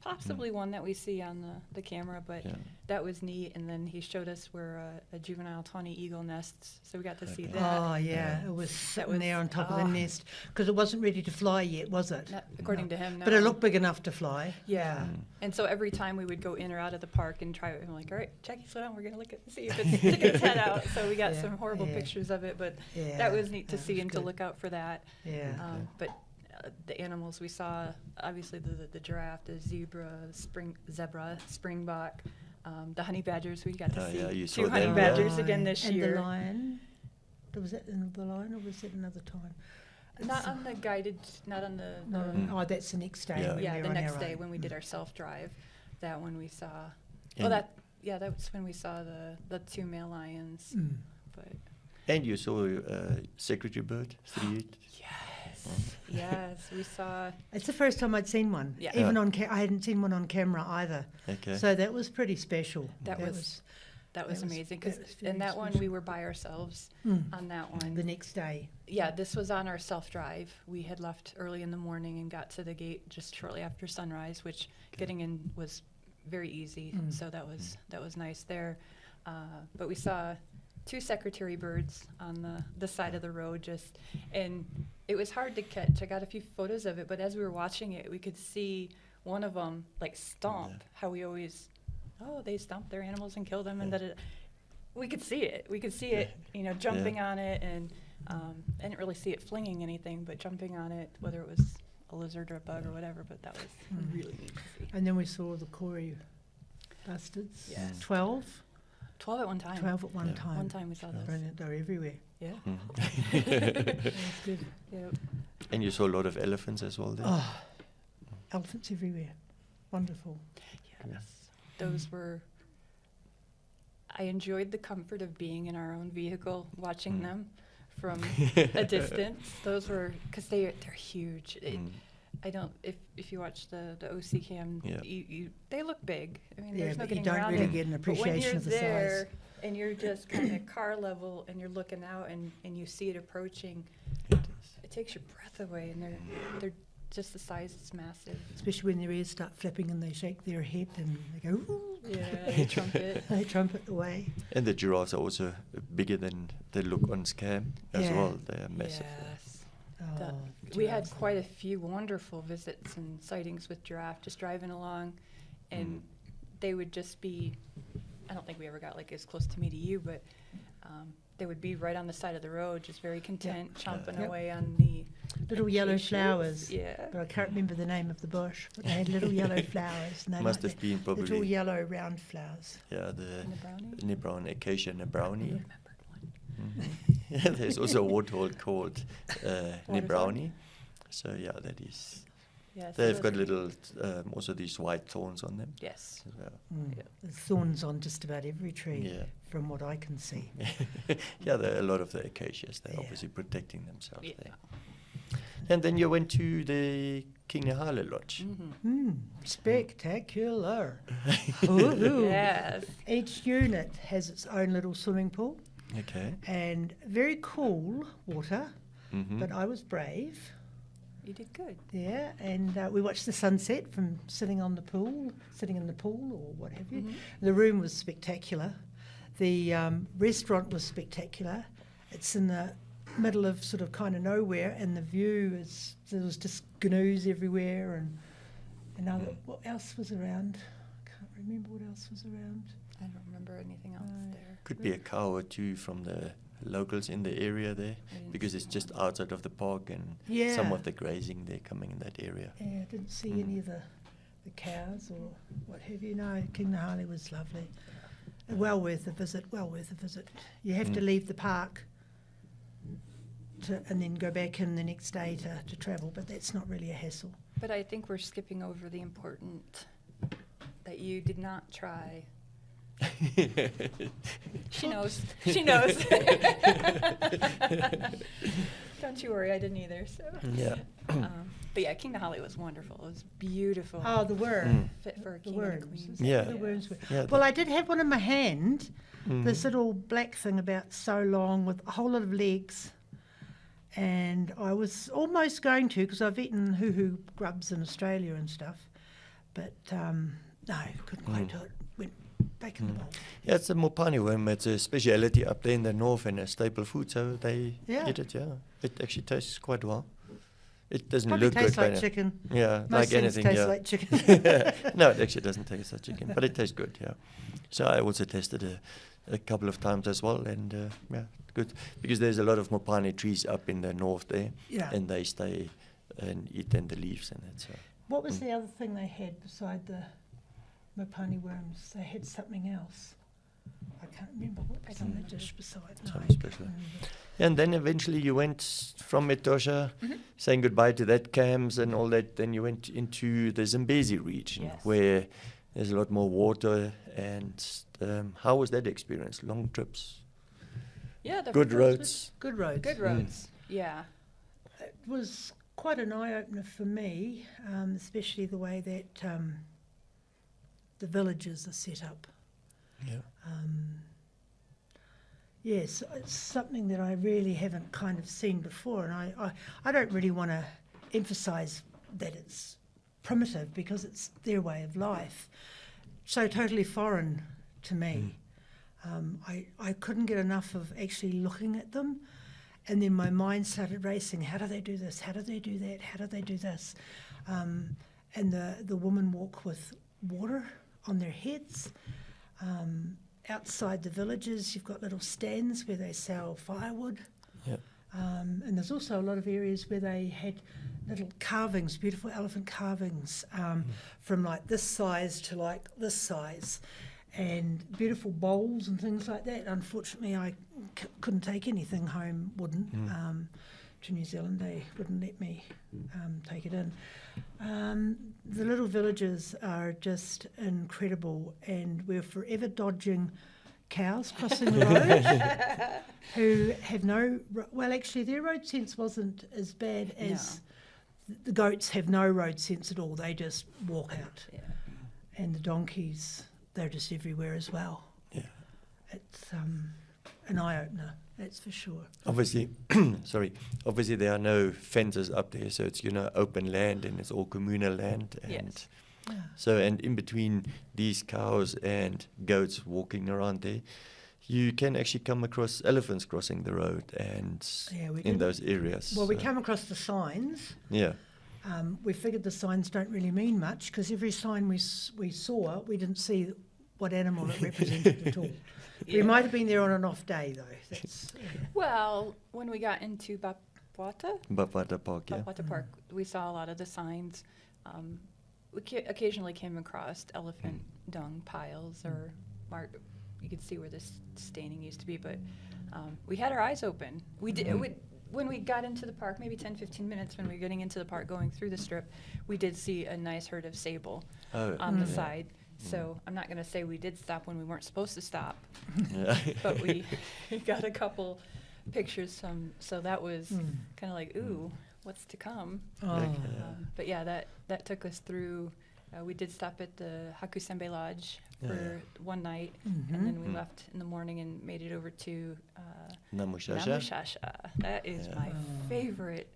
[SPEAKER 2] possibly one that we see on the camera, but that was neat. And then he showed us where a juvenile tawny eagle nests, so we got to see that.
[SPEAKER 3] Oh, yeah, it was sitting there on top of the nest, because it wasn't ready to fly yet, was it?
[SPEAKER 2] Not according to him, no.
[SPEAKER 3] But it looked big enough to fly.
[SPEAKER 2] Yeah. And so every time we would go in or out of the park and try it, I'm like, all right, Jackie, slow down, we're going to see if it's sticking its head out. So we got some horrible pictures of it, but that was neat to see and to look out for that.
[SPEAKER 3] Yeah.
[SPEAKER 2] But the animals we saw, obviously the giraffe, the zebra, springbok, the honey badgers. We got to see
[SPEAKER 1] you
[SPEAKER 2] 2
[SPEAKER 1] saw
[SPEAKER 2] honey
[SPEAKER 1] them,
[SPEAKER 2] badgers again this
[SPEAKER 3] and
[SPEAKER 2] year.
[SPEAKER 3] the lion. Was that the lion, or was it another time?
[SPEAKER 2] Not on the guided, not on the.
[SPEAKER 3] Oh, that's the next day.
[SPEAKER 1] Yeah.
[SPEAKER 3] when
[SPEAKER 2] Yeah,
[SPEAKER 3] we
[SPEAKER 2] the
[SPEAKER 3] were on
[SPEAKER 2] next
[SPEAKER 3] our
[SPEAKER 2] day
[SPEAKER 3] own.
[SPEAKER 2] when we did our self-drive. That one we saw.
[SPEAKER 1] And
[SPEAKER 2] That was when we saw the 2 male lions. But
[SPEAKER 1] And you saw secretary bird, 38.
[SPEAKER 2] yes, we saw.
[SPEAKER 3] It's the first time I'd seen one.
[SPEAKER 2] Yeah.
[SPEAKER 3] Even on I hadn't seen one on camera either.
[SPEAKER 1] Okay.
[SPEAKER 3] So that was pretty special.
[SPEAKER 2] That was amazing.
[SPEAKER 3] that was very
[SPEAKER 2] And that one
[SPEAKER 3] special.
[SPEAKER 2] we were by ourselves on that one.
[SPEAKER 3] The next day.
[SPEAKER 2] Yeah, this was on our self-drive. We had left early in the morning and got to the gate just shortly after sunrise, which getting in was very easy. So that was nice there. But we saw 2 secretary birds on the side of the road and it was hard to catch. I got a few photos of it, but as we were watching it, we could see one of them like stomp, how we always, they stomp their animals and kill them, and we could see it. We could see it, jumping on it, and I didn't really see it flinging anything, but jumping on it, whether it was a lizard or a bug or whatever, but that was really neat to see.
[SPEAKER 3] And then we saw the Kari bastards.
[SPEAKER 2] Yes.
[SPEAKER 3] 12
[SPEAKER 2] at one time.
[SPEAKER 3] 12 at one time.
[SPEAKER 2] One time we saw those.
[SPEAKER 3] Brilliant. They're everywhere.
[SPEAKER 2] Yeah.
[SPEAKER 3] That's good.
[SPEAKER 2] Yep.
[SPEAKER 1] And you saw a lot of elephants as well there.
[SPEAKER 3] Oh, elephants everywhere. Wonderful.
[SPEAKER 2] Yes. Those were. I enjoyed the comfort of being in our own vehicle, watching them from a distance. Those were, because they're huge. I don't. If you watch the OC cam, they look big. I mean, there's no
[SPEAKER 3] but you
[SPEAKER 2] getting
[SPEAKER 3] don't
[SPEAKER 2] around
[SPEAKER 3] really
[SPEAKER 2] it.
[SPEAKER 3] get an
[SPEAKER 2] But when
[SPEAKER 3] appreciation
[SPEAKER 2] you're
[SPEAKER 3] of the
[SPEAKER 2] there
[SPEAKER 3] size.
[SPEAKER 2] and you're just kind of car level and you're looking out and you see it approaching, it takes your breath away. And they're just the size is massive.
[SPEAKER 3] Especially when their ears start flipping and they shake their head and they go, ooh.
[SPEAKER 2] Yeah, they trumpet.
[SPEAKER 3] They trumpet away.
[SPEAKER 1] And the giraffes are also bigger than they look on scam as well. They are massive.
[SPEAKER 2] Yes.
[SPEAKER 3] Oh,
[SPEAKER 2] We had
[SPEAKER 3] giraffes.
[SPEAKER 2] quite a few wonderful visits and sightings with giraffe, just driving along, and they would just be, I don't think we ever got like as close to me to you, but they would be right on the side of the road, just very content, chomping away on the
[SPEAKER 3] Little yellow
[SPEAKER 2] acacias.
[SPEAKER 3] flowers.
[SPEAKER 2] Yeah.
[SPEAKER 3] But I can't remember the name of the bush. But they had little yellow flowers. And they
[SPEAKER 1] Must
[SPEAKER 3] like
[SPEAKER 1] have been
[SPEAKER 3] little
[SPEAKER 1] probably
[SPEAKER 3] yellow round flowers.
[SPEAKER 1] the
[SPEAKER 2] And the brownie?
[SPEAKER 1] Nebrown acacia nebrowni.
[SPEAKER 2] Remembered one.
[SPEAKER 1] Yeah, there's also a warthog called nebrowni. So that is.
[SPEAKER 2] Yeah, so
[SPEAKER 1] They've
[SPEAKER 2] those
[SPEAKER 1] got
[SPEAKER 2] are-
[SPEAKER 1] little also these white thorns on them
[SPEAKER 2] Yes.
[SPEAKER 1] as well.
[SPEAKER 2] Yeah.
[SPEAKER 3] There's thorns on just about every tree,
[SPEAKER 1] Yeah.
[SPEAKER 3] from what I can see.
[SPEAKER 1] Yeah, there are a lot of the acacias. They're
[SPEAKER 3] Yeah.
[SPEAKER 1] obviously protecting themselves
[SPEAKER 2] Yeah.
[SPEAKER 1] there. And then you went to the King Nahale Lodge.
[SPEAKER 3] Spectacular. Woohoo.
[SPEAKER 2] Yes.
[SPEAKER 3] Each unit has its own little swimming pool
[SPEAKER 1] Okay.
[SPEAKER 3] and very cool water,
[SPEAKER 1] Mm-hmm.
[SPEAKER 3] but I was brave.
[SPEAKER 2] You did good.
[SPEAKER 3] Yeah, and we watched the sunset from sitting in the pool or what have you. The room was spectacular. The restaurant was spectacular. It's in the middle of sort of kind of nowhere, and the view there was just canoes everywhere, and what else was around? I can't remember what else was around.
[SPEAKER 2] I don't remember anything else there.
[SPEAKER 1] Could be a cow or two from the locals in the area there,
[SPEAKER 2] didn't
[SPEAKER 1] because it's just outside of the park, and
[SPEAKER 3] Yeah.
[SPEAKER 1] some of the grazing they're coming in that area.
[SPEAKER 3] Yeah, I didn't see any of the cows or what have you. No, King Nahale was lovely. Well worth a visit, You have to leave the park and then go back in the next day to travel, but that's not really a hassle.
[SPEAKER 2] But I think we're skipping over the important that you did not try. She knows. She knows. Don't you worry, I didn't either. So.
[SPEAKER 1] Yeah.
[SPEAKER 2] But yeah, King Nahale was wonderful. It was beautiful.
[SPEAKER 3] Oh, the worm.
[SPEAKER 2] Fit for a
[SPEAKER 3] The
[SPEAKER 2] king and a
[SPEAKER 3] worms.
[SPEAKER 2] queen.
[SPEAKER 3] Is that
[SPEAKER 1] Yeah.
[SPEAKER 3] what the worms were?
[SPEAKER 1] Yeah,
[SPEAKER 3] Well, I did have one in my hand,
[SPEAKER 1] Mm.
[SPEAKER 3] this little black thing about so long with a whole lot of legs. and I was almost going to, because I've eaten hoo-hoo grubs in Australia and stuff, but no, couldn't quite do it. Went back in the bowl.
[SPEAKER 1] Yeah, it's a mopani worm. It's a speciality up there in the north and a staple food, so they eat it, yeah. It actually tastes quite well. It doesn't
[SPEAKER 3] Probably
[SPEAKER 1] look good.
[SPEAKER 3] tastes like
[SPEAKER 1] but
[SPEAKER 3] chicken.
[SPEAKER 1] Yeah,
[SPEAKER 3] Most
[SPEAKER 1] like
[SPEAKER 3] things
[SPEAKER 1] anything,
[SPEAKER 3] taste
[SPEAKER 1] yeah.
[SPEAKER 3] like chicken.
[SPEAKER 1] No, it actually doesn't taste like chicken, but it tastes good, yeah. So I also tested a couple of times as well, and yeah, good. Because there's a lot of mopani trees up in the north there,
[SPEAKER 3] Yeah.
[SPEAKER 1] and they stay and eat then the leaves and that. So.
[SPEAKER 3] What was the other thing they had beside the mopani worms? They had something else. I can't remember what was on the dish beside. No,
[SPEAKER 1] Something
[SPEAKER 3] I
[SPEAKER 1] special.
[SPEAKER 3] can't remember.
[SPEAKER 1] And then eventually you went from Etosha, saying goodbye to that camps and all that. Then you went into the Zambezi region,
[SPEAKER 2] Yes.
[SPEAKER 1] where there's a lot more water. And how was that experience? Long trips,
[SPEAKER 2] Yeah, the
[SPEAKER 1] good
[SPEAKER 2] first-
[SPEAKER 1] roads.
[SPEAKER 3] Good roads.
[SPEAKER 2] Good roads. Yeah.
[SPEAKER 3] It was quite an eye-opener for me, especially the way that the villages are set up.
[SPEAKER 1] Yeah.
[SPEAKER 3] Yes, it's something that I really haven't kind of seen before, and I don't really want to emphasise that it's primitive because it's their way of life. So totally foreign to me. I couldn't get enough of actually looking at them, and then my mind started racing. How do they do this? How do they do that? How do they do this? And the women walk with water on their heads. Outside the villages, you've got little stands where they sell firewood.
[SPEAKER 1] Yep.
[SPEAKER 3] And there's also a lot of areas where they had little carvings, beautiful elephant carvings, from like this size to like this size, and beautiful bowls and things like that. Unfortunately, I couldn't take anything home, wouldn't. To New Zealand, they wouldn't let me take it in. The little villages are just incredible, and we're forever dodging cows crossing the road who have well, actually, their road sense wasn't as bad as the goats have no road sense at all. They just walk out.
[SPEAKER 2] Yeah.
[SPEAKER 3] And the donkeys, they're just everywhere as well.
[SPEAKER 1] Yeah.
[SPEAKER 3] It's an eye-opener, that's for sure.
[SPEAKER 1] Obviously, obviously there are no fences up there, so it's, open land and it's all communal land. And
[SPEAKER 2] Yes.
[SPEAKER 3] Yeah.
[SPEAKER 1] so, and in between these cows and goats walking around there, you can actually come across elephants crossing the road and
[SPEAKER 3] Yeah, we
[SPEAKER 1] in
[SPEAKER 3] did.
[SPEAKER 1] those areas.
[SPEAKER 3] Well, we
[SPEAKER 1] so-
[SPEAKER 3] come across the signs.
[SPEAKER 1] Yeah.
[SPEAKER 3] We figured the signs don't really mean much because every sign we saw, we didn't see what animal it represented at all. We might have been there on an off day, though. That's,
[SPEAKER 2] Well, when we got into Bapwata
[SPEAKER 1] Park, yeah.
[SPEAKER 2] Park, we saw a lot of the signs. We occasionally came across elephant dung piles or you could see where this staining used to be, but we had our eyes open. We did. When we got into the park, maybe 10, 15 minutes when we were getting into the park, going through the strip, we did see a nice herd of sable on the side. So I'm not going to say we did stop when we weren't supposed to stop,
[SPEAKER 1] Yeah.
[SPEAKER 2] but we got a couple pictures so that was kind of like, ooh, what's to come?
[SPEAKER 3] oh,
[SPEAKER 2] But yeah, that took us through. We did stop at the Hakusembe Lodge for one night, and then we left in the morning and made it over to
[SPEAKER 1] Namushasha.
[SPEAKER 2] Namushasha. That is my favorite.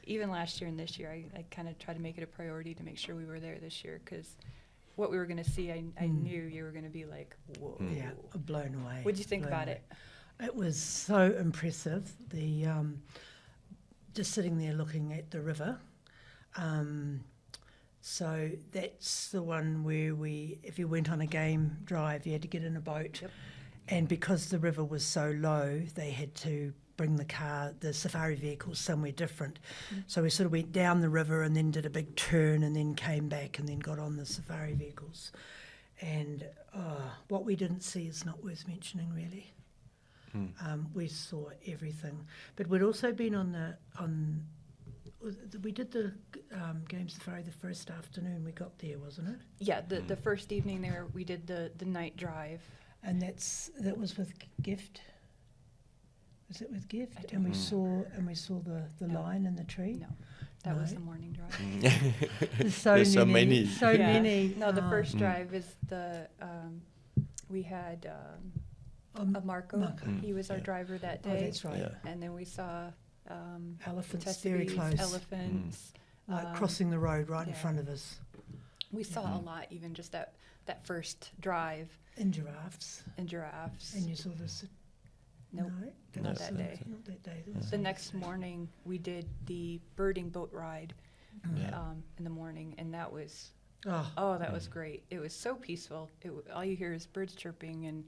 [SPEAKER 2] Even last year and this year, I kind of tried to make it a priority to make sure we were there this year because what we were going to see, I knew you were going to be like, whoa.
[SPEAKER 3] yeah, blown away.
[SPEAKER 2] What'd you think
[SPEAKER 3] blown
[SPEAKER 2] about
[SPEAKER 3] away.
[SPEAKER 2] it?
[SPEAKER 3] It was so impressive. The just sitting there looking at the river. So that's the one where if you went on a game drive, you had to get in a boat.
[SPEAKER 2] Yep.
[SPEAKER 3] And because the river was so low, they had to bring the safari vehicles somewhere different. So we sort of went down the river and then did a big turn and then came back and then got on the safari vehicles. And what we didn't see is not worth mentioning, really. We saw everything. But we'd also been we did the game safari the first afternoon we got there, wasn't it?
[SPEAKER 2] Yeah, the first evening there, we did the night drive.
[SPEAKER 3] And that was with Gift. Was it with Gift?
[SPEAKER 2] I don't
[SPEAKER 3] And we saw the
[SPEAKER 2] No.
[SPEAKER 3] lion in the tree.
[SPEAKER 2] No, that was
[SPEAKER 3] No.
[SPEAKER 2] the morning drive.
[SPEAKER 3] There's so
[SPEAKER 1] There's so
[SPEAKER 3] many.
[SPEAKER 1] many.
[SPEAKER 3] So
[SPEAKER 2] Yeah.
[SPEAKER 3] many.
[SPEAKER 2] No, the first drive is we had a Marco.
[SPEAKER 3] Marco.
[SPEAKER 2] He was our
[SPEAKER 1] Yeah.
[SPEAKER 2] driver that
[SPEAKER 3] Oh,
[SPEAKER 2] day.
[SPEAKER 3] that's right.
[SPEAKER 1] Yeah.
[SPEAKER 2] And then we saw
[SPEAKER 3] Elephants very
[SPEAKER 2] Testes,
[SPEAKER 3] close.
[SPEAKER 2] elephants.
[SPEAKER 3] Like crossing the road right in
[SPEAKER 2] yeah.
[SPEAKER 3] front of us.
[SPEAKER 2] We saw a lot, even just that first drive.
[SPEAKER 3] And giraffes.
[SPEAKER 2] And giraffes.
[SPEAKER 3] And you saw this.
[SPEAKER 2] Nope,
[SPEAKER 3] No,
[SPEAKER 2] not that day.
[SPEAKER 3] Not that day.
[SPEAKER 2] The next morning, we did the birding boat ride
[SPEAKER 1] Yeah.
[SPEAKER 2] in the morning, and that was
[SPEAKER 3] Oh,
[SPEAKER 2] that was great. It was so peaceful. All you hear is birds chirping, and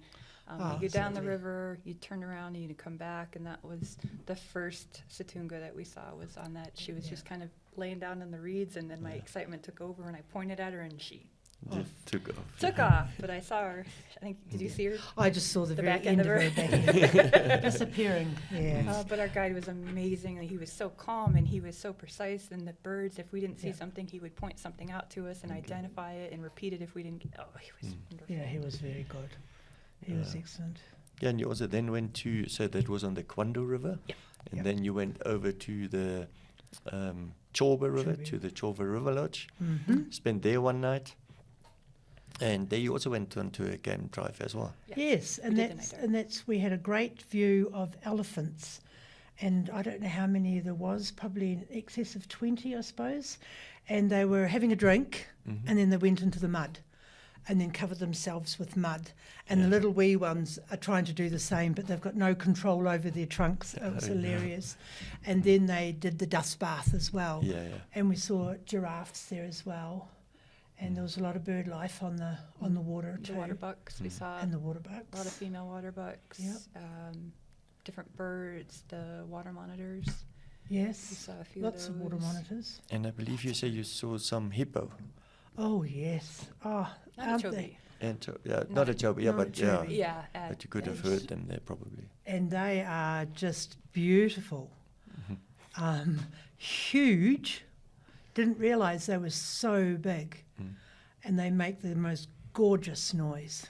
[SPEAKER 3] Oh,
[SPEAKER 2] you go down the
[SPEAKER 3] lovely.
[SPEAKER 2] river, you turn around, and you come back, and that was the first Satunga that we saw was on that. She was
[SPEAKER 3] Yeah.
[SPEAKER 2] just kind of laying down in the reeds, and then my excitement took over, and I pointed at her, and she
[SPEAKER 1] Just took off.
[SPEAKER 2] took off. But I saw her. I think, did you see her?
[SPEAKER 3] I just saw the
[SPEAKER 2] The
[SPEAKER 3] very
[SPEAKER 2] back
[SPEAKER 3] end
[SPEAKER 2] end
[SPEAKER 3] of
[SPEAKER 2] of
[SPEAKER 3] her back end. Disappearing. Yeah.
[SPEAKER 2] But our guide was amazing, and he was so calm, and he was so precise. And the birds, if we didn't see
[SPEAKER 3] Yeah.
[SPEAKER 2] something, he would point something out to us and identify it and repeat it if we didn't. He was wonderful.
[SPEAKER 3] Yeah, he was very good. He was excellent.
[SPEAKER 1] Yeah, and you also then went to, so that was on the Kwando River.
[SPEAKER 2] Yeah.
[SPEAKER 1] And
[SPEAKER 3] Yep.
[SPEAKER 1] then you went over to the Chorba River,
[SPEAKER 3] Chobe.
[SPEAKER 1] to the Chorba River Lodge.
[SPEAKER 3] Mm-hmm.
[SPEAKER 1] Spent there one night. And there you also went on to a game drive as well.
[SPEAKER 2] Yeah.
[SPEAKER 3] Yes, and
[SPEAKER 2] We did the
[SPEAKER 3] that's
[SPEAKER 2] night
[SPEAKER 3] and that's we had a great view of elephants, and I don't know how many there was, probably in excess of 20, I suppose. And they were having a drink, and then they went into the mud, and then covered themselves with mud. And the little wee ones are trying to do the same, but they've got no control over their trunks. It was hilarious. And then they did the dust bath as well.
[SPEAKER 1] Yeah, yeah.
[SPEAKER 3] And we saw giraffes there as well. And there was a lot of bird life on the water
[SPEAKER 2] The
[SPEAKER 3] too.
[SPEAKER 2] water bucks, we saw
[SPEAKER 3] And the water
[SPEAKER 2] a lot of
[SPEAKER 3] bucks.
[SPEAKER 2] female water bucks.
[SPEAKER 3] Yep.
[SPEAKER 2] Different birds, the water monitors. We
[SPEAKER 3] Yes.
[SPEAKER 2] saw a few
[SPEAKER 3] Lots
[SPEAKER 2] of
[SPEAKER 3] of water
[SPEAKER 2] those.
[SPEAKER 3] monitors.
[SPEAKER 1] And I believe you say you saw some hippo.
[SPEAKER 3] Oh, yes. Oh,
[SPEAKER 2] Not
[SPEAKER 3] aren't
[SPEAKER 2] a
[SPEAKER 3] they?
[SPEAKER 2] chobe.
[SPEAKER 1] And not a
[SPEAKER 2] Not a-
[SPEAKER 1] chobe, yeah,
[SPEAKER 3] not a
[SPEAKER 1] but yeah.
[SPEAKER 3] chobe.
[SPEAKER 2] Yeah.
[SPEAKER 1] But you could have
[SPEAKER 3] Yes.
[SPEAKER 1] heard them there probably.
[SPEAKER 3] And they are just beautiful. Huge. Didn't realise they were so big. And they make the most gorgeous noise.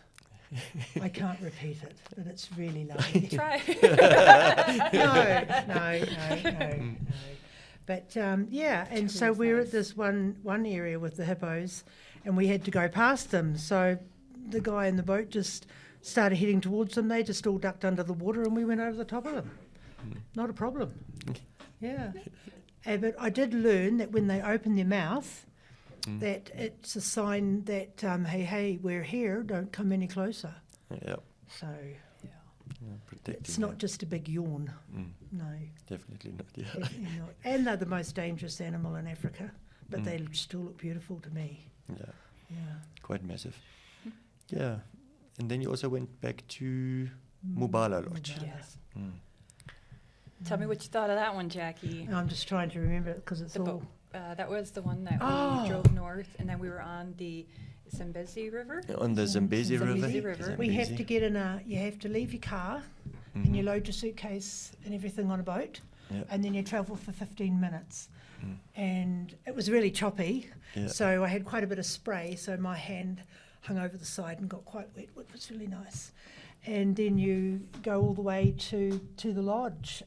[SPEAKER 3] I can't repeat it, but it's really lovely.
[SPEAKER 2] Try.
[SPEAKER 3] No. But yeah, and so
[SPEAKER 2] Chobe's
[SPEAKER 3] we were
[SPEAKER 2] nice.
[SPEAKER 3] at this one area with the hippos, and we had to go past them. So the guy in the boat just started heading towards them. They just all ducked under the water, and we went over the top of them. Not a problem. Yeah. But I did learn that when they open their mouth, that it's a sign that hey, we're here. Don't come any closer.
[SPEAKER 1] Yeah,
[SPEAKER 3] So
[SPEAKER 1] protecting.
[SPEAKER 3] it's not just a big yawn. No.
[SPEAKER 1] Definitely not, yeah.
[SPEAKER 3] Definitely not. And they're the most dangerous animal in Africa, but they still look beautiful to me.
[SPEAKER 1] Yeah,
[SPEAKER 3] Yeah.
[SPEAKER 1] quite massive. Yeah. And then you also went back to Mubala Lodge.
[SPEAKER 3] Mubala.
[SPEAKER 2] Yes.
[SPEAKER 1] Mm.
[SPEAKER 2] Tell me what you thought of that one, Jackie.
[SPEAKER 3] I'm just trying to remember it because it's
[SPEAKER 2] The
[SPEAKER 3] all.
[SPEAKER 2] boat. That was the one that
[SPEAKER 3] Oh.
[SPEAKER 2] we drove north, and then we were on the Zambezi River.
[SPEAKER 1] On the Zambezi River.
[SPEAKER 2] Zambezi River.
[SPEAKER 3] We have
[SPEAKER 1] Zambezi.
[SPEAKER 3] to get in you have to leave your car and you load your suitcase and everything on a boat,
[SPEAKER 1] Yeah.
[SPEAKER 3] and then you travel for 15 minutes. And it was really choppy,
[SPEAKER 1] Yeah.
[SPEAKER 3] so I had quite a bit of spray, so my hand hung over the side and got quite wet, which was really nice. And then you go all the way to the lodge,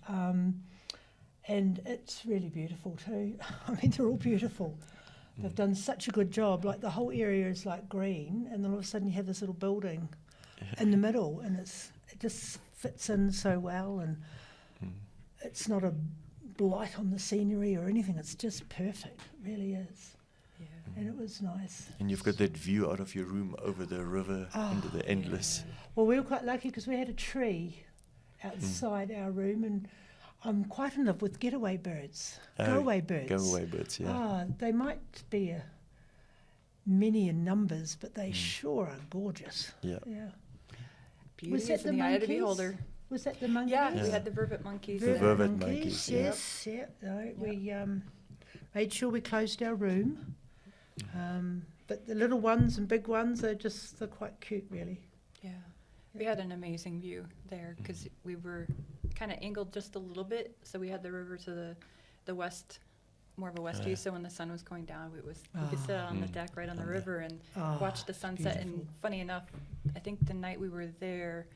[SPEAKER 3] and it's really beautiful too. I mean, they're all beautiful. They've done such a good job. Like the whole area is like green, and then all of a sudden you have this little building in the middle, and it just fits in so well, and it's not a blight on the scenery or anything. It's just perfect. It really is.
[SPEAKER 2] Yeah.
[SPEAKER 3] And it was nice.
[SPEAKER 1] And you've got that view out of your room over the river into the endless.
[SPEAKER 3] Well, we were quite lucky because we had a tree outside our room, and I'm quite in love with getaway birds, go-away birds.
[SPEAKER 1] Go-away birds, yeah.
[SPEAKER 3] They might be many in numbers, but they sure are gorgeous.
[SPEAKER 1] Yeah.
[SPEAKER 3] Yeah.
[SPEAKER 2] Beauty
[SPEAKER 3] Was that
[SPEAKER 2] is in
[SPEAKER 3] the
[SPEAKER 2] the eye of the
[SPEAKER 3] monkeys?
[SPEAKER 2] beholder.
[SPEAKER 3] Was that the monkeys?
[SPEAKER 2] Yeah,
[SPEAKER 1] Yeah.
[SPEAKER 2] we had the vervet monkeys.
[SPEAKER 1] The
[SPEAKER 2] there.
[SPEAKER 1] vervet monkeys, yeah.
[SPEAKER 3] Yes, yeah. No, we made sure we closed our room. But the little ones and big ones they're quite cute, really.
[SPEAKER 2] Yeah. We had an amazing view there because we were kind of angled just a little bit, so we had the river to the west, more of a west view. So when the sun was going down, we could sit out on the deck right on the river and watch the sunset.
[SPEAKER 3] beautiful.
[SPEAKER 2] And funny enough, I think the night we were there,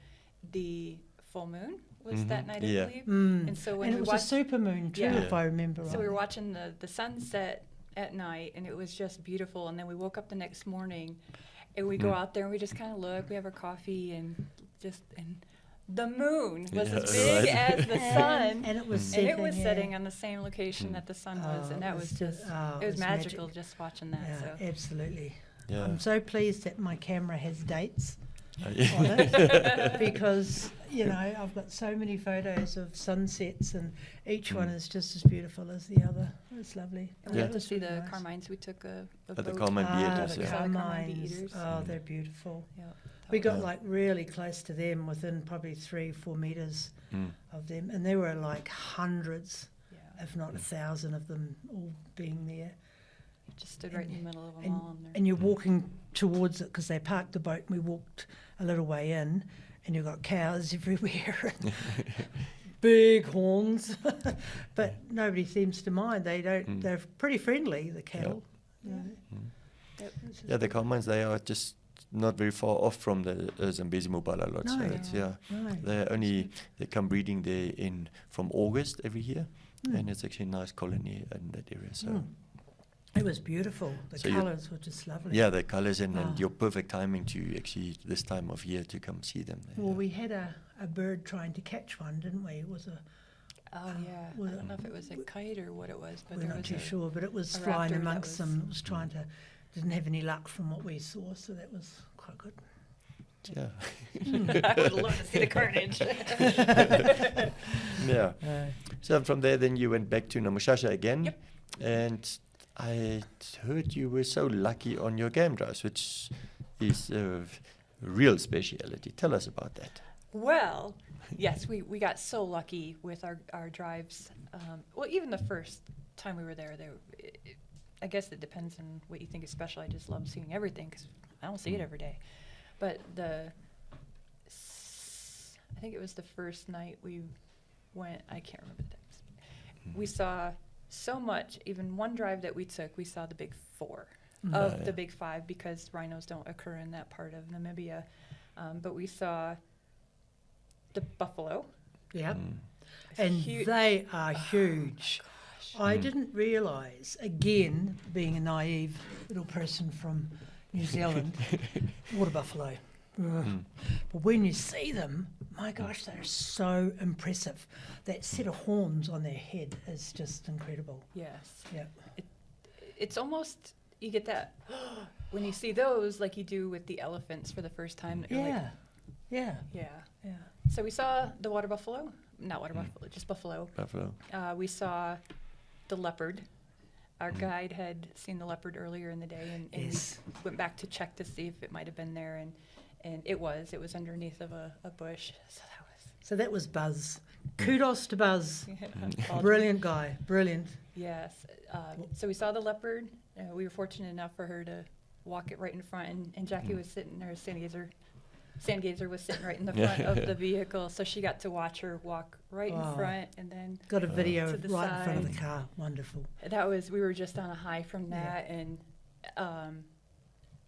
[SPEAKER 2] the full moon was that night, I
[SPEAKER 1] Yeah.
[SPEAKER 2] believe.
[SPEAKER 3] Mm.
[SPEAKER 2] And so when
[SPEAKER 3] And
[SPEAKER 2] we
[SPEAKER 3] it was a
[SPEAKER 2] watched,
[SPEAKER 3] super moon too,
[SPEAKER 2] Yeah.
[SPEAKER 3] if I remember
[SPEAKER 2] so we were
[SPEAKER 3] right.
[SPEAKER 2] watching the sunset at night, and it was just beautiful. And then we woke up the next morning, and we go out there and we just kind of look. We have our coffee and the moon was
[SPEAKER 1] Yeah,
[SPEAKER 2] as big
[SPEAKER 1] right.
[SPEAKER 2] as the sun.
[SPEAKER 3] And it was
[SPEAKER 2] And
[SPEAKER 3] setting.
[SPEAKER 2] it was
[SPEAKER 3] yeah.
[SPEAKER 2] setting on the same location that the sun was,
[SPEAKER 3] Oh,
[SPEAKER 2] and
[SPEAKER 3] it
[SPEAKER 2] that
[SPEAKER 3] was
[SPEAKER 2] was
[SPEAKER 3] just-
[SPEAKER 2] just,
[SPEAKER 3] oh,
[SPEAKER 2] it was magical
[SPEAKER 3] magic.
[SPEAKER 2] just watching that.
[SPEAKER 3] Yeah,
[SPEAKER 2] So
[SPEAKER 3] absolutely.
[SPEAKER 1] Yeah.
[SPEAKER 3] I'm so pleased that my camera has dates
[SPEAKER 1] Oh,
[SPEAKER 3] on
[SPEAKER 1] yeah.
[SPEAKER 3] it because, you know, I've got so many photos of sunsets and each one is just as beautiful as the other. It's lovely.
[SPEAKER 2] and we
[SPEAKER 1] Yeah.
[SPEAKER 2] got to see
[SPEAKER 3] really
[SPEAKER 2] the
[SPEAKER 3] nice.
[SPEAKER 2] carmines. We took a
[SPEAKER 1] At the
[SPEAKER 2] boat.
[SPEAKER 1] Carmine Beaters,
[SPEAKER 3] the
[SPEAKER 2] yeah.
[SPEAKER 1] yeah.
[SPEAKER 2] Carmine
[SPEAKER 3] carmines.
[SPEAKER 2] beaters.
[SPEAKER 3] Oh, they're beautiful.
[SPEAKER 2] Yeah,
[SPEAKER 3] We got
[SPEAKER 1] Yeah.
[SPEAKER 3] like really close to them within probably 3-4 meters
[SPEAKER 1] Mm.
[SPEAKER 3] of them. And there were like hundreds,
[SPEAKER 2] yeah.
[SPEAKER 3] if not 1,000 of them all being there.
[SPEAKER 2] Just stood right in the middle of them
[SPEAKER 3] And,
[SPEAKER 2] all. And
[SPEAKER 3] and you're walking towards it because they parked the boat and we walked a little way in and you've got cows everywhere and big horns. But nobody seems to mind. They don't, they're pretty friendly, the cattle.
[SPEAKER 2] Yeah. Yep.
[SPEAKER 1] Yeah, the Carmines, they are just not very far off from the Zambezi Mobile lot. So
[SPEAKER 3] No.
[SPEAKER 1] it's, yeah,
[SPEAKER 3] No.
[SPEAKER 1] they come breeding there from August every year,
[SPEAKER 3] Mm.
[SPEAKER 1] and it's actually a nice colony in that area. So
[SPEAKER 3] Mm. It was beautiful. The
[SPEAKER 1] So you-
[SPEAKER 3] colours were just lovely.
[SPEAKER 1] yeah, the colours and
[SPEAKER 3] Ah.
[SPEAKER 1] your perfect timing to actually this time of year to come see them.
[SPEAKER 3] Well,
[SPEAKER 1] Yeah.
[SPEAKER 3] we had a bird trying to catch one, didn't we? It was a,
[SPEAKER 2] Oh yeah.
[SPEAKER 3] Well,
[SPEAKER 2] I don't know if it was a kite or what it was, but
[SPEAKER 3] we're
[SPEAKER 2] there
[SPEAKER 3] not
[SPEAKER 2] was
[SPEAKER 3] too sure, but it was
[SPEAKER 2] a
[SPEAKER 3] flying
[SPEAKER 2] raptor that
[SPEAKER 3] amongst
[SPEAKER 2] was-
[SPEAKER 3] them. It was trying to, didn't have any luck from what we saw, so that was quite good.
[SPEAKER 1] Yeah.
[SPEAKER 2] I would love to see the carnage.
[SPEAKER 1] Yeah. So from there, then you went back to Namushasha again.
[SPEAKER 2] Yep.
[SPEAKER 1] And I heard you were so lucky on your game drives, which is a real speciality. Tell us about that.
[SPEAKER 2] Well, yes, we got so lucky with our drives. Well, even the first time we were there, I guess it depends on what you think is special. I just love seeing everything because I don't see it every day. But I think it was the first night we went, I can't remember the times. We saw so much, even one drive that we took, we saw the big four of
[SPEAKER 1] yeah.
[SPEAKER 2] the big five because rhinos don't occur in that part of Namibia. But we saw the buffalo.
[SPEAKER 3] Yep.
[SPEAKER 1] Mm.
[SPEAKER 3] And
[SPEAKER 2] Hu-
[SPEAKER 3] they are huge. I didn't realise, again, being a naive little person from New Zealand, water buffalo. Ugh. But when you see them, my gosh, they're so impressive. That set of horns on their head is just incredible.
[SPEAKER 2] Yes.
[SPEAKER 3] Yep.
[SPEAKER 2] It's almost, you get that when you see those like you do with the elephants for the first time. That you're
[SPEAKER 3] Yeah.
[SPEAKER 2] Like,
[SPEAKER 3] Yeah.
[SPEAKER 2] yeah.
[SPEAKER 3] Yeah.
[SPEAKER 2] So we saw the water buffalo, not water buffalo, just buffalo.
[SPEAKER 1] Buffalo.
[SPEAKER 2] We saw the leopard. Our guide had seen the leopard earlier in the day, and
[SPEAKER 3] Yes.
[SPEAKER 2] we went back to check to see if it might have been there, and it was underneath of a bush.
[SPEAKER 3] So that was Buzz. Kudos to Buzz.
[SPEAKER 2] All
[SPEAKER 3] Brilliant guy. Brilliant.
[SPEAKER 2] Yes. So we saw the leopard. We were fortunate enough for her to walk it right in front, and Jackie was sitting there, Sandgazer was sitting right in the front of the vehicle, so she got to watch her walk right
[SPEAKER 3] Wow.
[SPEAKER 2] in front, and then
[SPEAKER 3] Got a video
[SPEAKER 2] To the
[SPEAKER 3] right in front of the
[SPEAKER 2] side.
[SPEAKER 3] car. Wonderful.
[SPEAKER 2] we were just on a high from that, and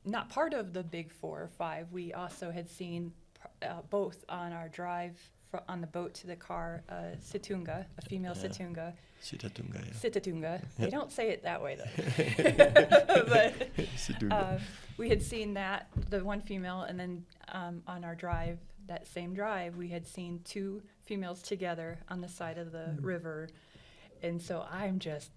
[SPEAKER 2] not part of the big 4 or 5. We also had seen both on our drive on the boat to the car, Situnga, a female Situnga.
[SPEAKER 1] Sitatunga, yeah.
[SPEAKER 2] Sitatunga. They don't say it that way though.
[SPEAKER 1] Situnga.
[SPEAKER 2] But we had seen that, the one female, and then on our drive, that same drive, we had seen 2 females together on the side of the river. And so I'm just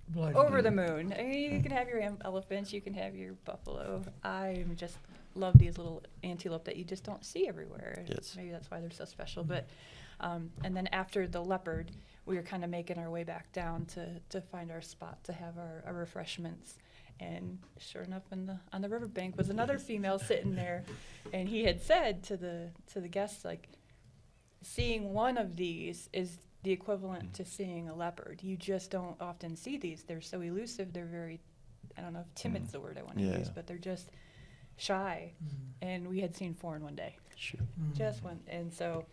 [SPEAKER 3] Blown.
[SPEAKER 2] over the moon. I mean, you can have your elephants, you can have your buffalo. I'm just love these little antelope that you just don't see everywhere.
[SPEAKER 1] Yes.
[SPEAKER 2] Maybe that's why they're so special. But and then after the leopard, we were kind of making our way back down to find our spot to have our refreshments. And sure enough, on the riverbank was another female sitting there, and he had said to the guests, like, seeing one of these is the equivalent to seeing a leopard. You just don't often see these. They're so elusive. They're very, I don't know if timid's the word I want to
[SPEAKER 1] Yeah.
[SPEAKER 2] use, but they're just shy. And we had seen 4 in one day,
[SPEAKER 1] Sure.
[SPEAKER 2] just one. And so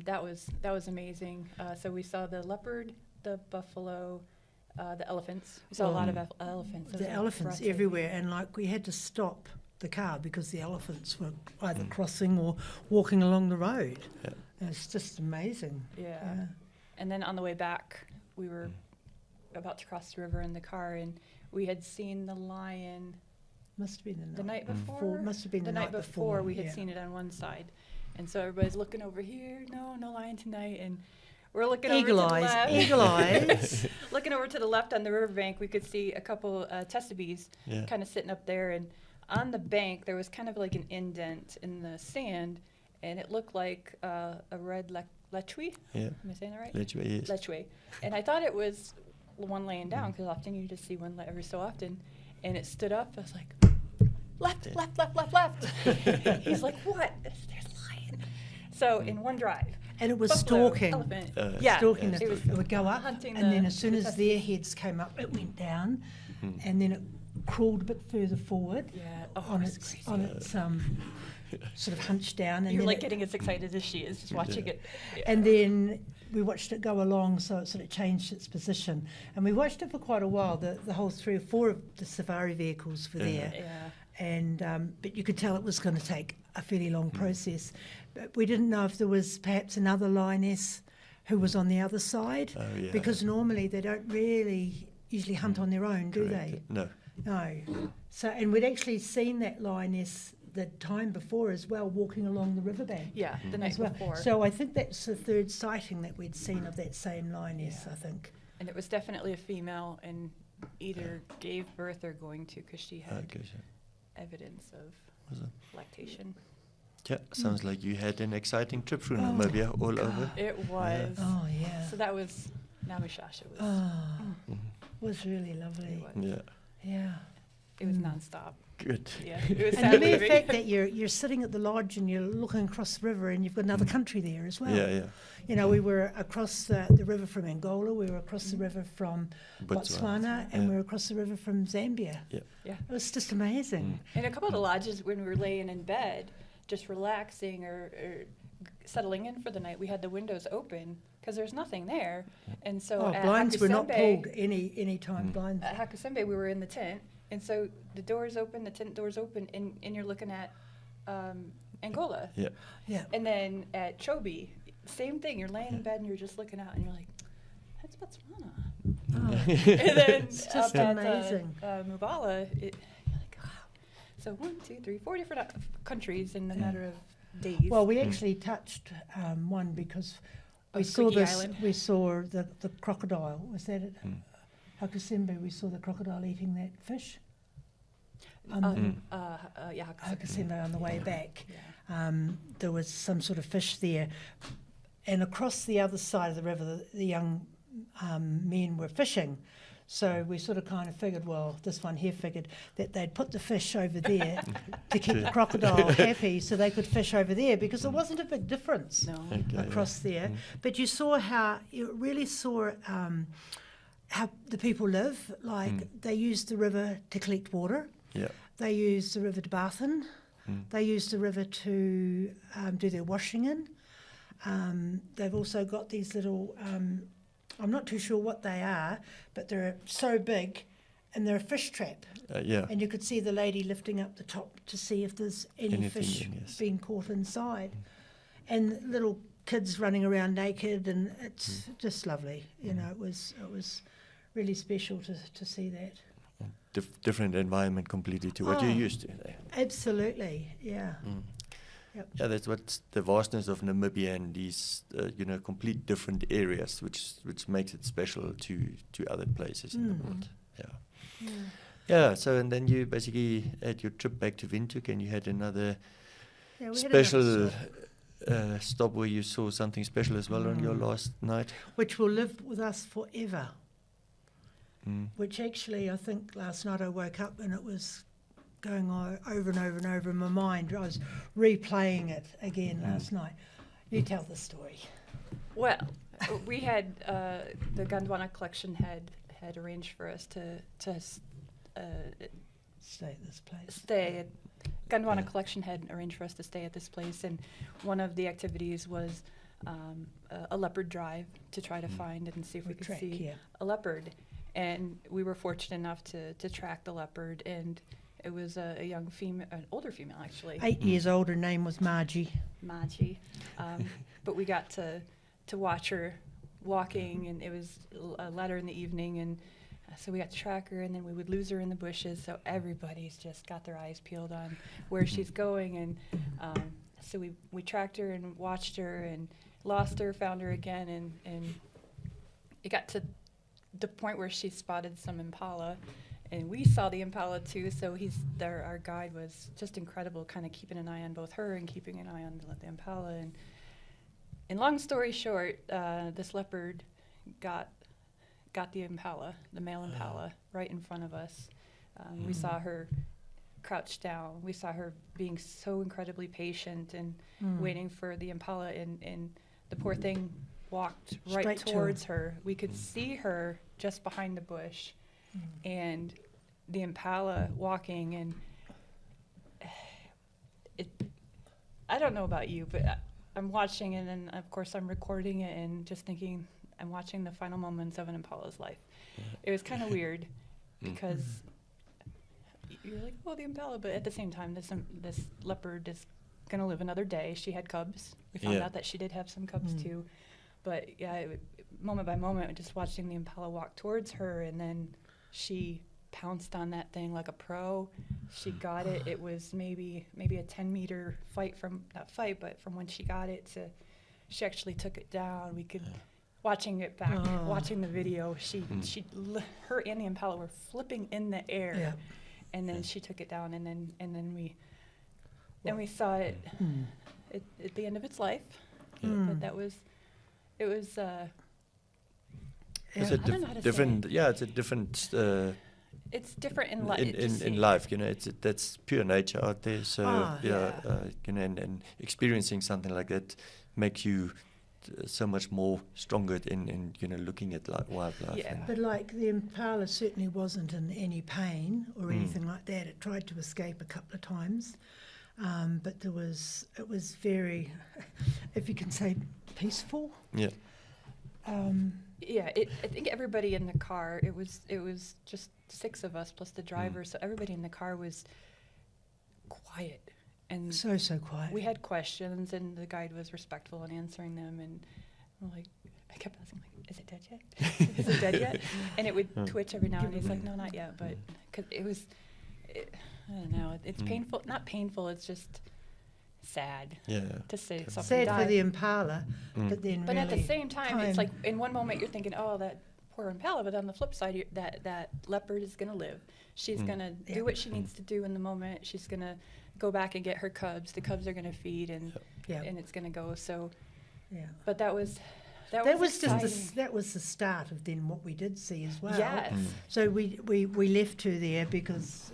[SPEAKER 2] that was amazing. So we saw the leopard, the buffalo, the elephants. We saw a lot of elephants. as
[SPEAKER 3] The
[SPEAKER 2] well,
[SPEAKER 3] elephants
[SPEAKER 2] lots of-
[SPEAKER 3] everywhere, and like we had to stop the car because the elephants were either crossing or walking along the road.
[SPEAKER 1] Yeah.
[SPEAKER 3] And it's just amazing.
[SPEAKER 2] Yeah. And then on the way back, we were about to cross the river in the car, and we had seen the lion
[SPEAKER 3] Must have been
[SPEAKER 2] the night before.
[SPEAKER 3] Must have been
[SPEAKER 2] the
[SPEAKER 3] the
[SPEAKER 2] night before. We had
[SPEAKER 3] yeah.
[SPEAKER 2] seen it on one side, And so everybody's looking over here. No lion tonight. And we're looking
[SPEAKER 3] Eagle
[SPEAKER 2] over to the
[SPEAKER 3] eyes,
[SPEAKER 2] left.
[SPEAKER 3] eagle eyes.
[SPEAKER 2] Looking over to the left on the riverbank, we could see a couple testabees
[SPEAKER 1] Yeah.
[SPEAKER 2] kind of sitting up there. And on the bank, there was kind of like an indent in the sand, and it looked like a red lechwe.
[SPEAKER 1] Yeah.
[SPEAKER 2] Am I saying that right?
[SPEAKER 1] Lechwe, yes.
[SPEAKER 2] Lechwe. And I thought it was one laying down, because often you just see one every so often. And it stood up. I was like, left, left. He's like, what? There's a lion. So in one drive.
[SPEAKER 3] And it was
[SPEAKER 2] buffalo,
[SPEAKER 3] stalking.
[SPEAKER 2] elephant.
[SPEAKER 1] Yeah.
[SPEAKER 3] Stalking.
[SPEAKER 1] Yeah,
[SPEAKER 3] It,
[SPEAKER 2] was
[SPEAKER 3] it would go up,
[SPEAKER 2] hunting
[SPEAKER 3] and then
[SPEAKER 2] the-
[SPEAKER 3] as soon
[SPEAKER 2] the
[SPEAKER 3] as
[SPEAKER 2] tusk.
[SPEAKER 3] their heads came up, it went down,
[SPEAKER 1] Mm-hmm.
[SPEAKER 3] and then it crawled a bit further forward
[SPEAKER 2] Yeah. Oh,
[SPEAKER 3] on
[SPEAKER 2] it's
[SPEAKER 3] its
[SPEAKER 2] crazy.
[SPEAKER 3] sort of hunched down, and
[SPEAKER 2] You're
[SPEAKER 3] then
[SPEAKER 2] like
[SPEAKER 3] it-
[SPEAKER 2] getting as excited as she is just watching it. Yeah.
[SPEAKER 3] and then we watched it go along, so it sort of changed its position, and we watched it for quite a while. The whole 3 or 4 of the safari vehicles were there.
[SPEAKER 2] Yeah.
[SPEAKER 3] And but you could tell it was going to take a fairly long process. But we didn't know if there was perhaps another lioness who was on the other side,
[SPEAKER 1] Oh, yeah.
[SPEAKER 3] because normally they don't really usually hunt on their own, do
[SPEAKER 1] Correct.
[SPEAKER 3] they?
[SPEAKER 1] No.
[SPEAKER 3] No. So, and we'd actually seen that lioness the time before as well, walking along the riverbank.
[SPEAKER 2] Yeah, the night
[SPEAKER 3] As well.
[SPEAKER 2] before.
[SPEAKER 3] So I think that's the 3rd sighting that we'd seen of that same lioness,
[SPEAKER 2] Yeah.
[SPEAKER 3] I think.
[SPEAKER 2] And it was definitely a female, and either gave birth or going to, because she had
[SPEAKER 1] Okay, so
[SPEAKER 2] evidence of
[SPEAKER 1] was it?
[SPEAKER 2] lactation.
[SPEAKER 1] Yeah, sounds like you had an exciting trip through
[SPEAKER 3] Oh,
[SPEAKER 1] Namibia all
[SPEAKER 3] God.
[SPEAKER 1] over.
[SPEAKER 2] It was.
[SPEAKER 3] Oh, yeah.
[SPEAKER 2] So that was Namishasha. Was
[SPEAKER 3] Oh,
[SPEAKER 1] Mhm.
[SPEAKER 3] was really lovely.
[SPEAKER 2] it was,
[SPEAKER 1] Yeah,
[SPEAKER 3] Yeah.
[SPEAKER 2] it was
[SPEAKER 3] Mm.
[SPEAKER 2] nonstop.
[SPEAKER 1] good.
[SPEAKER 2] Yeah, it was
[SPEAKER 3] And
[SPEAKER 2] sad
[SPEAKER 3] the mere
[SPEAKER 2] leaving.
[SPEAKER 3] fact that you're sitting at the lodge and you're looking across the river and you've got another
[SPEAKER 1] Mm.
[SPEAKER 3] country there as well.
[SPEAKER 1] Yeah, yeah.
[SPEAKER 3] You know, we were across the river from Angola, we were across the river from Botswana, and
[SPEAKER 1] yeah.
[SPEAKER 3] we were across the river from Zambia.
[SPEAKER 1] Yeah.
[SPEAKER 2] Yeah.
[SPEAKER 3] It was just amazing.
[SPEAKER 2] And a couple of the lodges, when we were laying in bed, just relaxing or settling in for the night, we had the windows open because there's nothing there. And so
[SPEAKER 3] Oh,
[SPEAKER 2] at
[SPEAKER 3] blinds were not
[SPEAKER 2] Hakusembe-
[SPEAKER 3] pulled any time.
[SPEAKER 1] Mm.
[SPEAKER 3] Blinds.
[SPEAKER 2] At Hakusembe, we were in the tent, and so the doors open, the tent doors open, and you're looking at Angola.
[SPEAKER 1] Yeah.
[SPEAKER 3] Yeah.
[SPEAKER 2] And then at Chobe, same thing. You're laying in bed and you're just looking out, and you're like, "That's Botswana."
[SPEAKER 3] Oh,
[SPEAKER 2] And then
[SPEAKER 3] It's just
[SPEAKER 2] up at
[SPEAKER 3] amazing.
[SPEAKER 2] Mubala, you're like, "Wow." So 1, 2, 3, 4 different countries in a matter of days.
[SPEAKER 3] well, we actually touched one because we
[SPEAKER 2] Of
[SPEAKER 3] saw
[SPEAKER 2] Quickie
[SPEAKER 3] this.
[SPEAKER 2] Island.
[SPEAKER 3] We saw the crocodile. Was that at
[SPEAKER 1] Mm.
[SPEAKER 3] Hakusembe? We saw the crocodile eating that fish. On
[SPEAKER 2] Yeah,
[SPEAKER 3] Hakusembe on the way back.
[SPEAKER 2] Yeah.
[SPEAKER 3] There was some sort of fish there. And across the other side of the river, the young men were fishing. So we sort of kind of figured, well, this one here figured that they'd put the fish over there to keep the crocodile happy so they could fish over there because there wasn't a big difference
[SPEAKER 2] No.
[SPEAKER 1] Okay,
[SPEAKER 3] across
[SPEAKER 1] yeah.
[SPEAKER 3] there.
[SPEAKER 1] Mm.
[SPEAKER 3] But you saw how, you really saw how the people live. Like
[SPEAKER 1] Mm.
[SPEAKER 3] they use the river to collect water.
[SPEAKER 1] Yeah.
[SPEAKER 3] They use the river to bath in.
[SPEAKER 1] Mm.
[SPEAKER 3] They use the river to do their washing in. They've also got these little, I'm not too sure what they are, but they're so big and they're a fish trap.
[SPEAKER 1] Yeah.
[SPEAKER 3] And you could see the lady lifting up the top to see if there's any
[SPEAKER 1] Anything
[SPEAKER 3] fish
[SPEAKER 1] in, yes.
[SPEAKER 3] being caught inside. And little kids running around naked, and it's just lovely. You know, it was really special to see that.
[SPEAKER 1] Different environment completely to what you're
[SPEAKER 3] Oh.
[SPEAKER 1] used to there.
[SPEAKER 3] Absolutely, yeah.
[SPEAKER 1] Mm.
[SPEAKER 3] Yep.
[SPEAKER 1] Yeah, that's what's the vastness of Namibia and these, complete different areas, which makes it special to other places in the
[SPEAKER 3] Mm.
[SPEAKER 1] world. Yeah.
[SPEAKER 3] Yeah.
[SPEAKER 1] Yeah. So and then you basically had your trip back to Windhoek, and you had another
[SPEAKER 3] Yeah, we had
[SPEAKER 1] special
[SPEAKER 3] another stop,
[SPEAKER 1] stop where you saw something special as well on your last night.
[SPEAKER 3] which will live with us forever.
[SPEAKER 1] Mm.
[SPEAKER 3] Which actually, I think last night I woke up and it was going over and over and over in my mind. I was replaying it again last night. You tell the story.
[SPEAKER 2] Well, we had the Gondwana collection had arranged for us to
[SPEAKER 3] Stay at this place.
[SPEAKER 2] stay at Gondwana
[SPEAKER 1] Yeah.
[SPEAKER 2] collection had arranged for us to stay at this place, and one of the activities was a leopard drive to try to find and see if we could
[SPEAKER 3] Track,
[SPEAKER 2] see
[SPEAKER 3] yeah.
[SPEAKER 2] a leopard. And we were fortunate enough to track the leopard, and it was a young female, an older female actually,
[SPEAKER 3] 8 years old, her name was Margie.
[SPEAKER 2] Maji. But we got to watch her walking, and it was later in the evening, and so we got to track her, and then we would lose her in the bushes. So everybody's just got their eyes peeled on where she's going, and So we tracked her and watched her and lost her, found her again, and it got to the point where she spotted some impala, and we saw the impala too. So our guide was just incredible, kind of keeping an eye on both her and keeping an eye on the impala. And long story short, this leopard got the impala, the male impala, right in front of us. We saw her crouched down. We saw her being so incredibly patient and waiting for the impala, and the poor thing walked right
[SPEAKER 3] Straight to
[SPEAKER 2] towards her. We could see her just behind the bush, and the impala walking, and I don't know about you, but I'm watching it, and of course I'm recording it and just thinking I'm watching the final moments of an impala's life. It was kind of weird because you're like, oh, the impala, but at the same time, this leopard is going to live another day. She had cubs. We found out that she did have some cubs too. But yeah, moment by moment, just watching the impala walk towards her, and then she pounced on that thing like a pro. She got it. It was maybe a 10-meter fight from when she got it to she actually took it down. We could watching it back, watching the video. Her and the impala were flipping in the air, and then she took it down, and then we saw it at the end of its life. But it's a
[SPEAKER 1] different. Yeah, it's a different.
[SPEAKER 2] It's different in life.
[SPEAKER 1] In life, that's pure nature out there. So and experiencing something like that makes you so much more stronger in looking at wildlife.
[SPEAKER 2] Yeah.
[SPEAKER 3] But like the impala certainly wasn't in any pain or anything like that. It tried to escape a couple of times, but it was very, if you can say, peaceful.
[SPEAKER 1] Yeah.
[SPEAKER 2] I think everybody in the car. It was just 6 of us plus the driver. So everybody in the car was quiet. And
[SPEAKER 3] so quiet.
[SPEAKER 2] We had questions, and the guide was respectful in answering them. And I'm like, I kept asking, like, "Is it dead yet? Is it dead yet?" And it would twitch every now and then. He's like, "No, not yet." But because I don't know. It's painful. Not painful. It's just sad.
[SPEAKER 1] Yeah.
[SPEAKER 2] To say something.
[SPEAKER 3] Sad
[SPEAKER 2] died.
[SPEAKER 3] for the impala, but then.
[SPEAKER 2] But
[SPEAKER 3] really
[SPEAKER 2] at the same time, it's like in one moment you're thinking, "Oh, that poor impala," but on the flip side, that leopard is going to live. She's going to do what she needs to do in the moment. She's going to go back and get her cubs. The cubs are going to feed, and it's going to go. So, but that was
[SPEAKER 3] that was the start of then what we did see as well.
[SPEAKER 2] Yes.
[SPEAKER 3] So we left her there because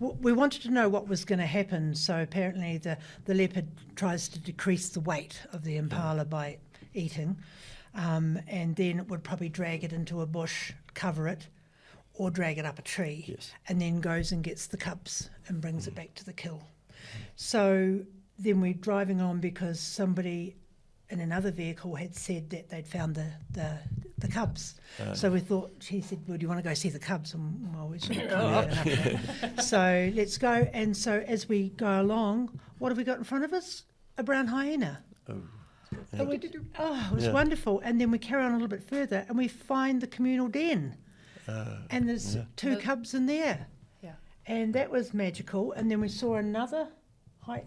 [SPEAKER 3] we wanted to know what was going to happen. So apparently the leopard tries to decrease the weight of the impala by eating, and then it would probably drag it into a bush, cover it, or drag it up a tree, and then goes and gets the cubs and brings it back to the kill. So then we're driving on because somebody in another vehicle had said that they'd found the cubs. So we thought, he said, "Well, do you want to go see the cubs?" And well, we sort of enough. So let's go. And so as we go along, what have we got in front of us? A brown hyena. It was wonderful. And then we carry on a little bit further and we find the communal den. And there's 2 cubs in there.
[SPEAKER 2] Yeah.
[SPEAKER 3] And that was magical. And then we saw another.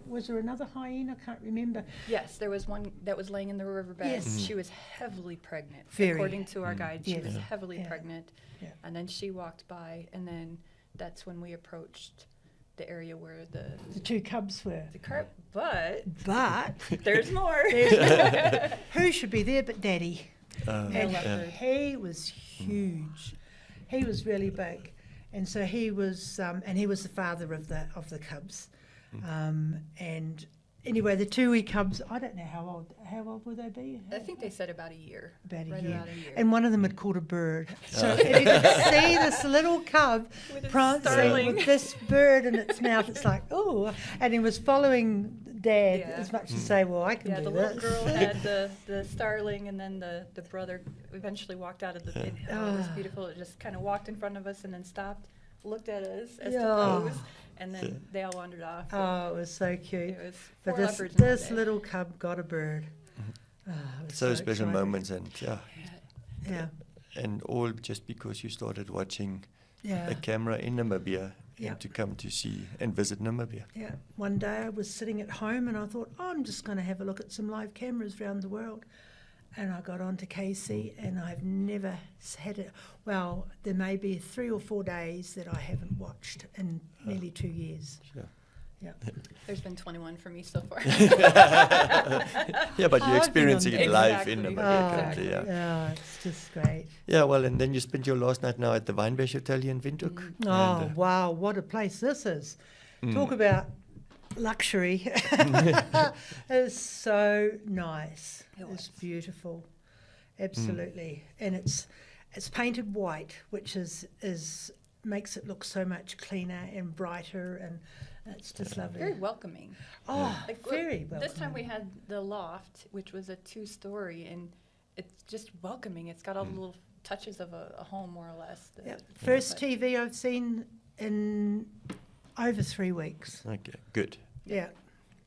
[SPEAKER 3] Was there another hyena? I can't remember.
[SPEAKER 2] Yes, there was one that was laying in the riverbed.
[SPEAKER 3] Yes.
[SPEAKER 2] She was heavily pregnant.
[SPEAKER 3] Very.
[SPEAKER 2] According to our guide, she was heavily
[SPEAKER 3] Yeah.
[SPEAKER 2] pregnant.
[SPEAKER 3] Yeah.
[SPEAKER 2] And then she walked by, and then that's when we approached the area where
[SPEAKER 3] The 2 cubs were.
[SPEAKER 2] the cart. But
[SPEAKER 3] But
[SPEAKER 2] there's more.
[SPEAKER 3] who should be there but Daddy?
[SPEAKER 2] Male leopard.
[SPEAKER 3] He was huge. He was really big, and so he was, and he was the father of the cubs. And anyway, the 2 wee cubs, I don't know how old would they be?
[SPEAKER 2] I think they said about a year.
[SPEAKER 3] About
[SPEAKER 2] right
[SPEAKER 3] a year.
[SPEAKER 2] about a year.
[SPEAKER 3] And one of them had caught a bird. So if you could see this little cub
[SPEAKER 2] With its
[SPEAKER 3] prancing
[SPEAKER 2] starling.
[SPEAKER 3] with this bird in its mouth, it's like, oh, and he was following Dad as much as say, well, I can
[SPEAKER 2] Yeah,
[SPEAKER 3] do
[SPEAKER 2] the
[SPEAKER 3] this.
[SPEAKER 2] little girl had the starling, and then the brother eventually walked out of the pit. Oh, it was beautiful. It just kind of walked in front of us and then stopped, looked at us as to pose, and then they all wandered off.
[SPEAKER 3] Oh, it was so cute.
[SPEAKER 2] It was
[SPEAKER 3] But
[SPEAKER 2] 4 leopards in one
[SPEAKER 3] this
[SPEAKER 2] day.
[SPEAKER 3] little cub got a bird. Oh, it was
[SPEAKER 1] So special
[SPEAKER 3] exciting.
[SPEAKER 1] moments, and
[SPEAKER 3] Yeah.
[SPEAKER 1] and all just because you started watching
[SPEAKER 3] Yeah.
[SPEAKER 1] a camera in Namibia
[SPEAKER 3] Yeah.
[SPEAKER 1] and to come to see and visit Namibia.
[SPEAKER 3] Yeah. One day I was sitting at home and I thought, oh, I'm just going to have a look at some live cameras around the world. And I got onto KC and I've never had it. Well, there may be 3 or 4 days that I haven't watched in nearly 2 years.
[SPEAKER 1] Sure.
[SPEAKER 3] Yeah.
[SPEAKER 2] There's been 21 for me so far.
[SPEAKER 1] Yeah, but you're experiencing it live in
[SPEAKER 2] Exactly.
[SPEAKER 1] Namibia
[SPEAKER 3] Oh,
[SPEAKER 1] currently, yeah.
[SPEAKER 3] yeah, it's just great.
[SPEAKER 1] Yeah, well, and then you spent your last night now at the Wynberg Hotel in Windhoek.
[SPEAKER 3] Oh, wow, what a place this is. Talk about luxury. It's so nice. It's beautiful. Absolutely. And it's painted white, which is makes it look so much cleaner and brighter, and it's just lovely.
[SPEAKER 2] Very welcoming.
[SPEAKER 3] Oh,
[SPEAKER 2] Like,
[SPEAKER 3] very welcoming.
[SPEAKER 2] This time we had the loft, which was a 2-story, and it's just welcoming. It's got all the little touches of a home, more or less.
[SPEAKER 3] Yep. First TV I've seen in over 3 weeks.
[SPEAKER 1] Okay, good.
[SPEAKER 3] Yeah.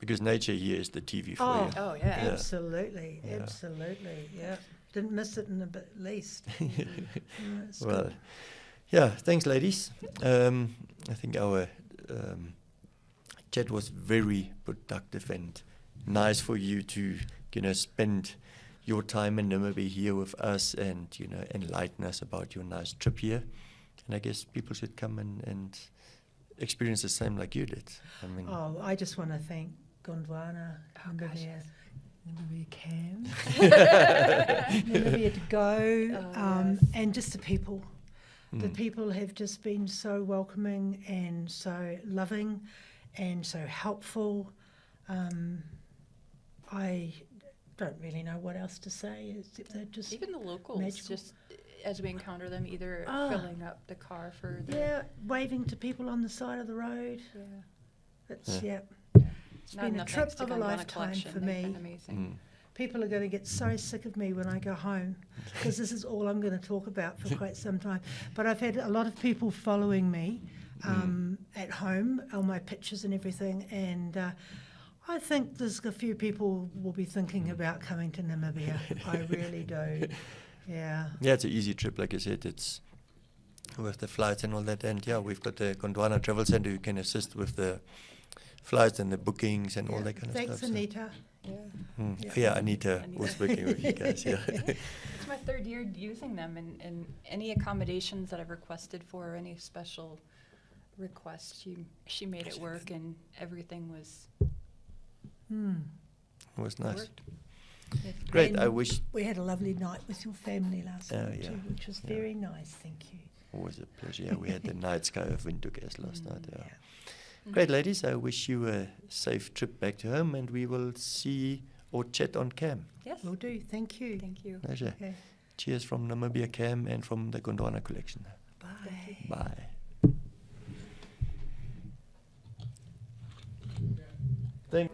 [SPEAKER 1] Because nature here is the TV for
[SPEAKER 3] Oh,
[SPEAKER 1] you.
[SPEAKER 2] Oh, yeah.
[SPEAKER 1] Yeah.
[SPEAKER 3] absolutely,
[SPEAKER 1] Yeah.
[SPEAKER 3] absolutely. Yeah. Didn't miss it in the least. It's
[SPEAKER 1] Well,
[SPEAKER 3] good.
[SPEAKER 1] yeah, thanks, ladies. I think our chat was very productive and nice for you to, spend your time in Namibia here with us and, enlighten us about your nice trip here. And I guess people should come and experience the same like you did. I mean,
[SPEAKER 3] Oh, I just want to thank Gondwana,
[SPEAKER 2] Oh, gosh, yes.
[SPEAKER 3] NamibiaCam, Namibia to go, and just the people. The people have just been so welcoming and so loving and so helpful. I don't really know what else to say, except they're just
[SPEAKER 2] Even the locals,
[SPEAKER 3] magical.
[SPEAKER 2] just as we encounter them, either
[SPEAKER 3] Ah.
[SPEAKER 2] filling up the car for the...
[SPEAKER 3] Yeah, waving to people on the side of the road.
[SPEAKER 2] Yeah.
[SPEAKER 3] It's,
[SPEAKER 1] Yeah.
[SPEAKER 3] It's
[SPEAKER 2] Not
[SPEAKER 3] been a
[SPEAKER 2] enough
[SPEAKER 3] trip
[SPEAKER 2] thanks to
[SPEAKER 3] of a
[SPEAKER 2] Gondwana
[SPEAKER 3] lifetime
[SPEAKER 2] Collection.
[SPEAKER 3] for
[SPEAKER 2] They've
[SPEAKER 3] me.
[SPEAKER 2] been amazing.
[SPEAKER 3] People are going to get so sick of me when I go home because this is all I'm going to talk about for quite some time. But I've had a lot of people following me at home, on my pictures and everything, and I think there's a few people will be thinking about coming to Namibia. I really do. Yeah.
[SPEAKER 1] yeah, it's an easy trip, like I said. It's with the flights and all that. And yeah, we've got the Gondwana Travel Center who can assist with the flights and the bookings and all that kind of
[SPEAKER 3] Thanks,
[SPEAKER 1] stuff. so-
[SPEAKER 3] Anita.
[SPEAKER 2] Yeah.
[SPEAKER 1] Yeah, Anita was working with you guys. Yeah.
[SPEAKER 2] It's my 3rd year using them, and any accommodations that I've requested for, or any special requests, she made it work, and everything was
[SPEAKER 1] It was nice.
[SPEAKER 2] worked. Yeah.
[SPEAKER 1] Great.
[SPEAKER 3] And
[SPEAKER 1] I wish
[SPEAKER 3] we had a lovely night with your family last
[SPEAKER 1] Oh,
[SPEAKER 3] night
[SPEAKER 1] yeah.
[SPEAKER 3] too, which was
[SPEAKER 1] Yeah.
[SPEAKER 3] very nice. Thank you.
[SPEAKER 1] always a pleasure. Yeah, we had the night sky of Windhoek as last night. Yeah.
[SPEAKER 3] Yeah.
[SPEAKER 1] Great, ladies. I wish you a safe trip back to home, and we will see or chat on cam.
[SPEAKER 2] Yes.
[SPEAKER 3] Will do. Thank you.
[SPEAKER 2] Thank you.
[SPEAKER 1] Pleasure.
[SPEAKER 3] Okay.
[SPEAKER 1] Cheers from NamibiaCam and from the Gondwana collection.
[SPEAKER 3] Bye.
[SPEAKER 1] Bye. Thank